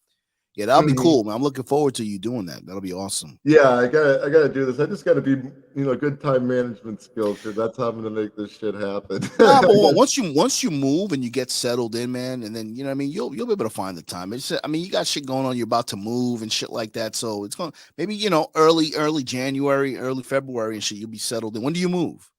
yeah, that'll be cool, man. I'm looking forward to you doing that. That'll be awesome. Yeah, I gotta do this. I just gotta be, good time management skills because that's how I'm gonna make this shit happen. But once you move and you get settled in, man, and then you'll be able to find the time. You got shit going on. You're about to move and shit like that, so it's going maybe early January, early February and shit. You'll be settled in. When do you move?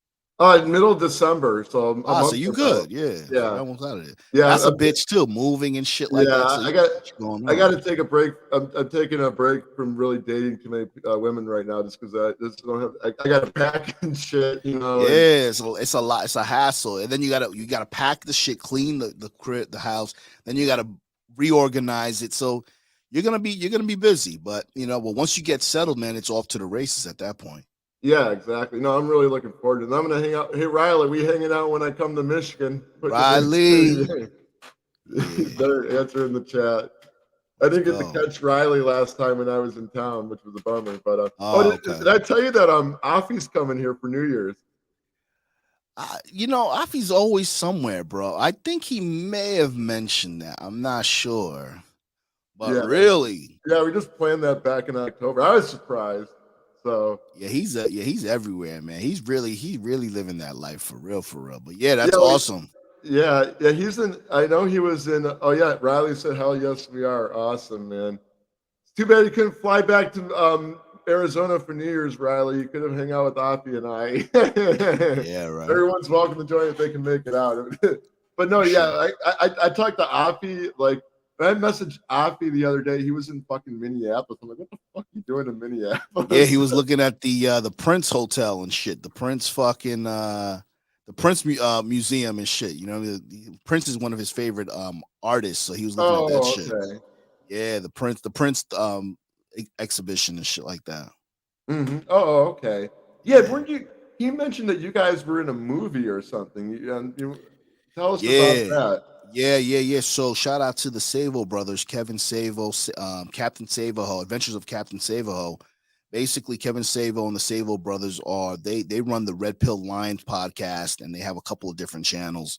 Middle of December. So so you good? Yeah. Almost out of it. Yeah, that's a bitch too. Moving and shit like that. So I got to take a break. I'm taking a break from really dating too many women right now, just because I got to pack and shit. Yeah, so it's a lot. It's a hassle, and then you gotta pack the shit, clean the crib, the house. Then you gotta reorganize it. So you're gonna be busy, but once you get settled, man, it's off to the races at that point. Yeah, exactly. No, I'm really looking forward to it. I'm going to hang out. Hey, Riley, we hanging out when I come to Michigan. Riley. Better answer in the chat. I didn't get to catch Riley last time when I was in town, which was a bummer. But did I tell you that Afi's coming here for New Year's? Afi's always somewhere, bro. I think he may have mentioned that. I'm not sure. But really? Yeah, we just planned that back in October. I was surprised. So he's everywhere, man. He's really living that life for real. But yeah, that's awesome. Yeah, yeah, he's in. I know he was in. Oh yeah, Riley said, "Hell yes, we are." Awesome, man. It's too bad you couldn't fly back to Arizona for New Year's, Riley. You could have hung out with Afi and I. Yeah, right. Everyone's welcome to join if they can make it out. But no, For yeah, sure. I talked to Afi. Like, I messaged Afi the other day. He was in fucking Minneapolis. I'm like, what the fuck are you doing in Yeah, he Minneapolis? was looking at the Prince Hotel and shit. The Prince fucking the Prince museum and shit. You know, Prince is one of his favorite artists, so he was looking at that Oh, shit. okay. Yeah, the Prince exhibition and shit like that. Oh, okay. Yeah, Yeah. weren't you? He mentioned that you guys were in a movie or something. Tell us about Yeah. that. Yeah. So shout out to the Savo brothers, Kevin Savo, Captain Savo, Adventures of Captain Savo. Basically, Kevin Savo and the Savo brothers they run the Red Pill Lions podcast, and they have a couple of different channels.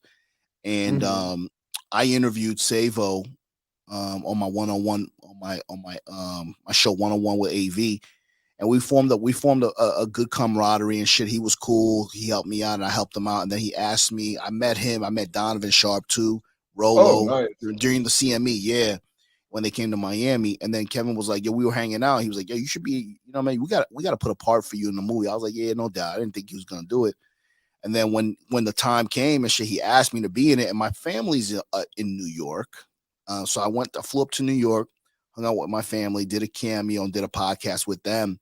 And Mhm. I interviewed Savo on my one-on-one my show one-on-one with AV, and we formed a good camaraderie and shit. He was cool. He helped me out, and I helped him out. And then he asked me. I met him. I met Donovan Sharp too, Oh, Rolo nice. during the CME. Yeah, when they came to Miami, and then Kevin was like, "Yo, we were hanging out." He was like, "Yo, you should be. You know, man, we got to put a part for you in the movie." I was like, "Yeah, no doubt." I didn't think he was gonna do it. And then when the time came and shit, he asked me to be in it. And my family's in New York, so I flew up to New York, hung out with my family, did a cameo, and did a podcast with them.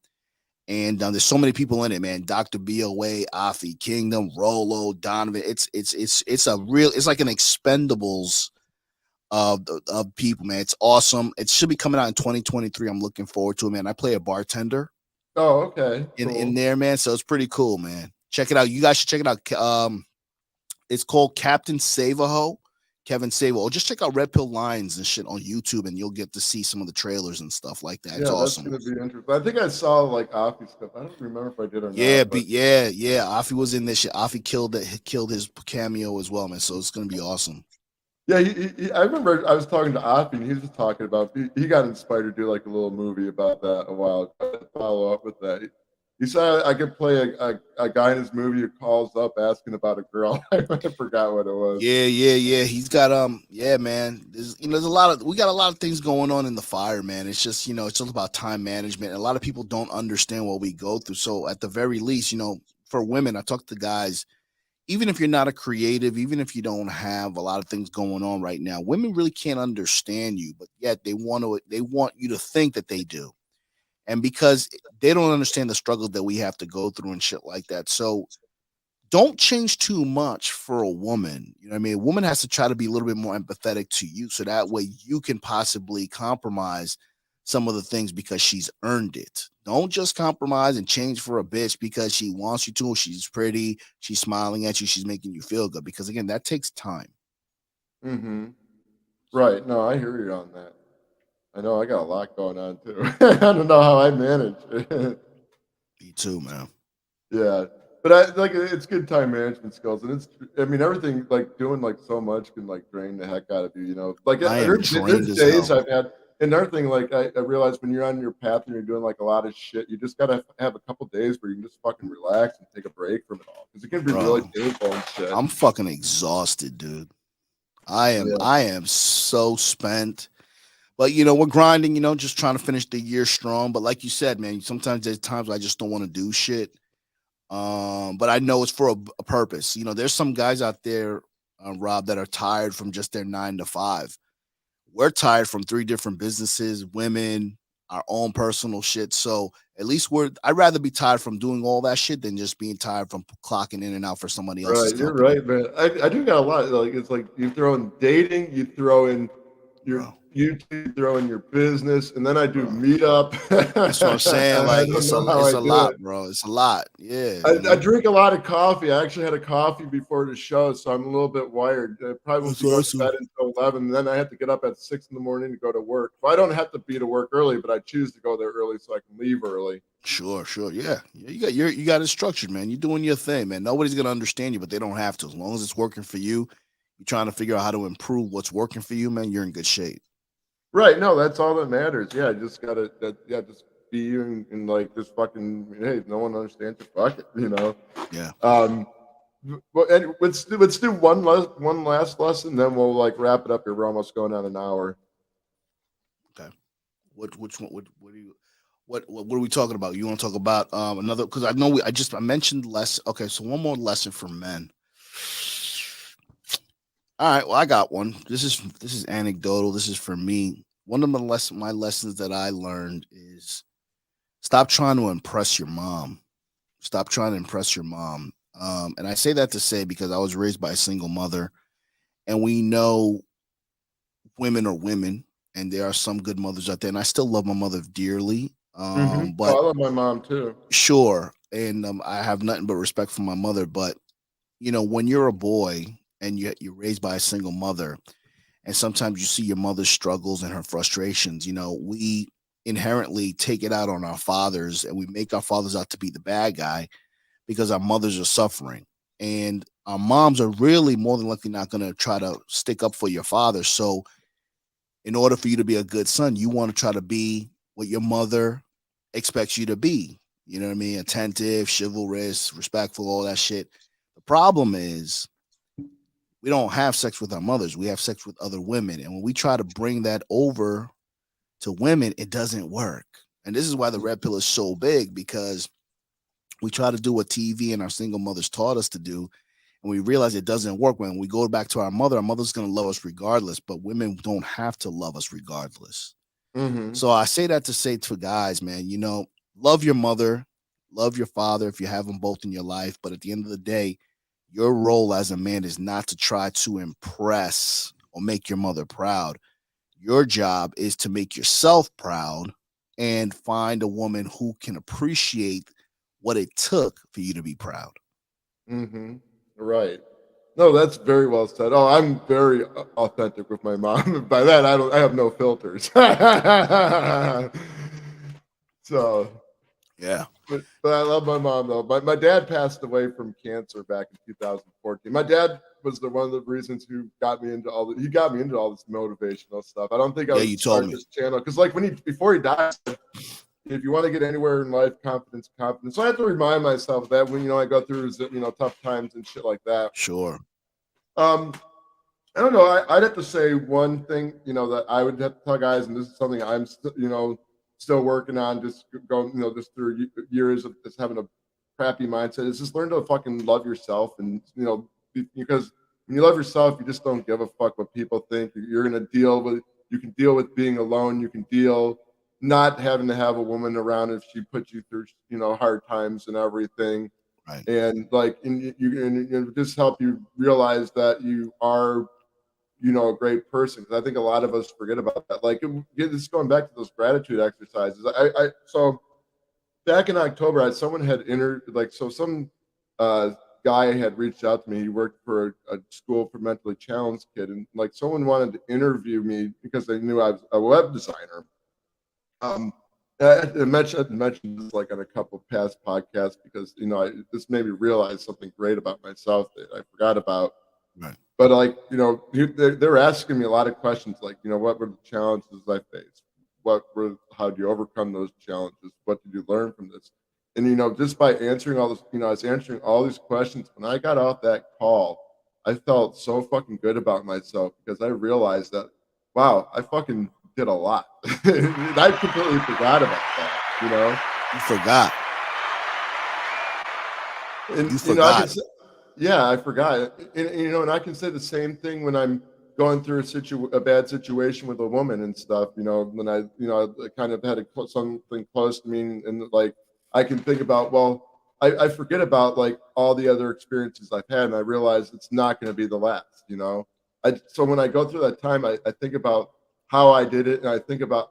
And there's so many people in it, man. Dr. BOA, Afi Kingdom, Rolo, Donovan. It's like an Expendables of people, man. It's awesome. It should be coming out in 2023. I'm looking forward to it, man. I play a bartender Oh, okay. in Cool. there, man. So it's pretty cool, man. Check it out. You guys should check it out. It's called Captain Savaho, Kevin Savo. Or just check out Red Pill Lines and shit on YouTube, and you'll get to see some of the trailers and stuff like that. It's Yeah, that's awesome. gonna be interesting. I think I saw like Afi stuff. I don't remember if I did or Yeah, not, but yeah. Afi was in this shit. Afi killed his cameo as well, man. So it's gonna be awesome. yeah, I remember I was talking to Afi and he was just talking about he got inspired to do like a little movie about that a while ago. To follow up with that. He said I could play a guy in his movie who calls up asking about a girl. I forgot what it was. Yeah. He's got yeah, man. We got a lot of things going on in the fire, man. It's just, it's all about time management. And a lot of people don't understand what we go through. So at the very least, for women, I talk to guys, even if you're not a creative, even if you don't have a lot of things going on right now, women really can't understand you, but yet they want you to think that they do. And because they don't understand the struggles that we have to go through and shit like that. So don't change too much for a woman. You know what I mean? A woman has to try to be a little bit more empathetic to you so that way you can possibly compromise some of the things because she's earned it. Don't just compromise and change for a bitch because she wants you to. She's pretty, she's smiling at you, she's making you feel good. Because again, that takes time. Mm-hmm. Right. No, I hear you on that. I know I got a lot going on too. I don't know how I manage. Me too, man. Yeah, but I like it's good time management skills, and it's I mean everything like doing like so much can like drain the heck out of you. You know, like I am there's drained as days hell. I've had. Another thing, like I realize when you're on your path and you're doing like a lot of shit, you just gotta have a couple days where you can just fucking relax and take a break from it all because it can be really Bro, painful and shit. I'm fucking exhausted, dude. I am Yeah. I am so spent. But we're grinding, just trying to finish the year strong. But like you said, man, sometimes there's times I just don't want to do shit. But I know it's for a purpose. There's some guys out there, Rob, that are tired from just their 9 to 5. We're tired from 3 different businesses, women, our own personal shit. So at least I'd rather be tired from doing all that shit than just being tired from clocking in and out for somebody else's Right, you're company, right, man. I do got a lot. Like it's like you throw in dating, you throw in your bro. YouTube, throw in your business, and then I do Bro. meetup. That's what I'm saying. I Like don't know how it's I a do lot, it. bro. It's a lot. Yeah, I drink a lot of coffee. I actually had a coffee before the show, so I'm a little bit wired. I probably won't That's be going to awesome. bed until 11. Then I have to get up at 6 in the morning to go to work. Well, I don't have to be to work early, but I choose to go there early so I can leave early. Sure. Yeah. You got it structured, man. You're doing your thing, man. Nobody's gonna understand you, but they don't have to. As long as it's working for you, you're trying to figure out how to improve what's working for you, man. You're in good shape. Right. No, that's all that matters. Yeah, I just gotta just be you and like just fucking hey, no one understands it. Fuck it, you know. Yeah. Um, Well, and let's do one last lesson, then we'll like wrap it up here. We're almost going on an hour. Okay. Which one? What do you? What are we talking about? You want to talk about another? Because I know I mentioned less. Okay, so one more lesson for men. All right, well I got one. This is anecdotal. This is for me. One of my lessons that I learned is stop trying to impress your mom. Stop trying to impress your mom. And I say that to say because I was raised by a single mother, and we know women are women, and there are some good mothers out there, and I still love my mother dearly. Oh, But I love my mom too. sure, and I have nothing but respect for my mother. But when you're a boy and you're raised by a single mother, and sometimes you see your mother's struggles and her frustrations, we inherently take it out on our fathers, and we make our fathers out to be the bad guy because our mothers are suffering. And our moms are really more than likely not going to try to stick up for your father. So, in order for you to be a good son, you want to try to be what your mother expects you to be. You know what I mean? Attentive, chivalrous, respectful, all that shit. The problem is we don't have sex with our mothers. We have sex with other women. And when we try to bring that over to women, it doesn't work. And this is why the red pill is so big, because we try to do what TV and our single mothers taught us to do, and we realize it doesn't work. When we go back to our mother's going to love us regardless, but women don't have to love us regardless. Mm-hmm. So I say that to say to guys, man, love your mother, love your father if you have them both in your life. But at the end of the day, your role as a man is not to try to impress or make your mother proud. Your job is to make yourself proud and find a woman who can appreciate what it took for you to be proud. Mm-hmm. Right. No, that's very well said. Oh, I'm very authentic with my mom. By that, I have no filters. So, Yeah. but I love my mom though. My dad passed away from cancer back in 2014. My dad was one of the reasons who got me into he got me into all this motivational stuff. I don't think I Yeah, would you told start me. this channel because like before he died, if you want to get anywhere in life, confidence. So I have to remind myself that when I go through tough times and shit like that. Sure. Um, I don't know. I'd have to say one thing, that I would have to tell guys, and this is something I'm still working on, just going, just through years of just having a crappy mindset, is just learn to fucking love yourself, and because when you love yourself, you just don't give a fuck what people think. You're gonna you can deal with being alone. You can deal not having to have a woman around if she puts you through, hard times and everything. Right. And like, and just help you realize that you are a great person, because I think a lot of us forget about that. Like, just going back to those gratitude exercises. So back in October, someone had some uh, guy had reached out to me. He worked for a school for mentally challenged kid, and like someone wanted to interview me because they knew I was a web designer. I mentioned this like on a couple of past podcasts because this made me realize something great about myself that I forgot about. Right. But like, they're asking me a lot of questions, like, what were the challenges I faced? How do you overcome those challenges? What did you learn from this? And just by answering all this, I was answering all these questions. When I got off that call, I felt so fucking good about myself because I realized that, wow, I fucking did a lot. And I completely forgot about that. You forgot. And You I can forgot. say, yeah, I forgot. And I can say the same thing when I'm going through a bad situation with a woman and stuff. When I kind of had something close to me, and like I can think about, well, I forget about like all the other experiences I've had, and I realize it's not going to be the last. So when I go through that time, I think about how I did it, and I think about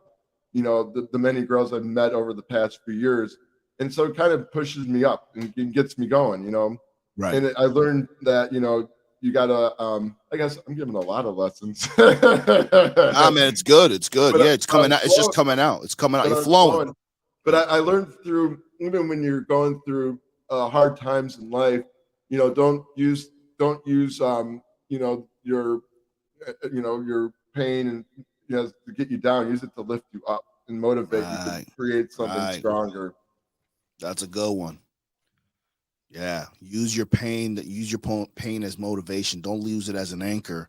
the many girls I've met over the past few years, and so it kind of pushes me up and gets me going. Right. And I learned that you gotta I guess I'm giving a lot of lessons. Ah, man, it's good. It's good. But Yeah, it's coming I'm out. It's just flowing, coming out. It's coming out. but You're I'm flowing. flowing. But I learned through, even when you're going through hard times in life, don't use your pain and to get you down. Use it to lift you up and motivate you to Right. create something Right. stronger. That's a good one. Yeah. Use your pain. Use your pain as motivation. Don't lose it as an anchor.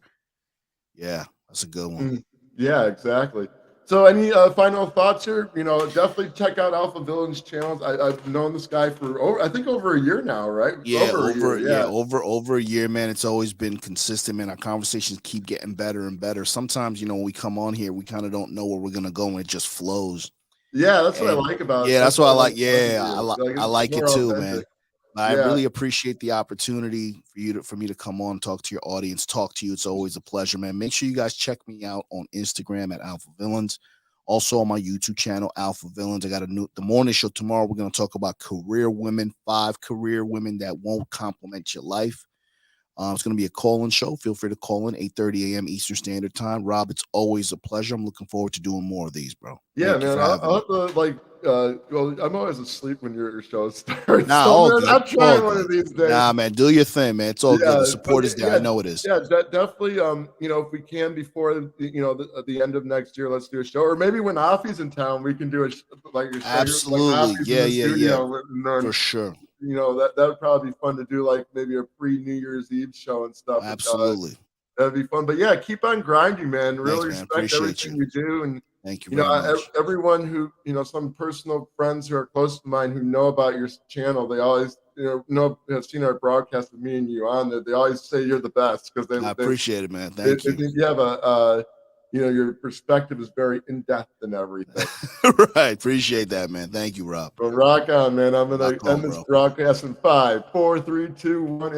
Yeah, that's a good one. Yeah, exactly. So, any final thoughts here? Definitely check out Alpha Villain's channels. I've known this guy for I think over a year now, right? Yeah, Over a year. Yeah. over a year, man. It's always been consistent, man. Our conversations keep getting better and better. Sometimes, when we come on here, we kind of don't know where we're gonna go, and it just flows. Yeah, that's what I And like about. yeah, that's That's what what I I like. like talking to Yeah, you. Like I it's like it more too, man. authentic. I Yeah. really appreciate the opportunity for me to come on, talk to your audience, talk to you. It's always a pleasure, man. Make sure you guys check me out on Instagram at Alpha Villains. Also on my YouTube channel, Alpha Villains. I got the morning show tomorrow. We're going to talk about career women, 5 career women that won't compliment your life. It's going to be a call-in show. Feel free to call in 8:30 a.m. Eastern Standard Time. Rob, it's always a pleasure. I'm looking forward to doing more of these, bro. Yeah, Thank you man. for I'll, having I'll me. have to well, I'm always asleep when your show starts. Nah, So, all man, good. I'm All trying one good. of these days. Nah, man, do your thing, man. It's all good. The Yeah, but support is there. I yeah, know it is. yeah, definitely. If we can before the end of next year, let's do a show, or maybe when Alfie's in town, we can do like you're saying, like Absolutely. Alfie's in Yeah, the yeah, yeah. studio, and then For sure. that would probably be fun to do, like maybe a pre-New Year's Eve show and stuff. Absolutely. That'd be fun. But yeah, keep on grinding, man. Thanks, Really man. respect Appreciate everything you. you do, and Thank you very much. everyone who some personal friends who are close to mine who know about your channel, they always have seen our broadcast with me and you on there. They always say you're the best because I appreciate it, man. they Thank you. think you have your perspective is very in depth and everything. Right. Appreciate that, man. Thank you, Rob. But rock on, man. I'm gonna Rock on, end this bro. broadcast in 5, 4, 3, 2, 1.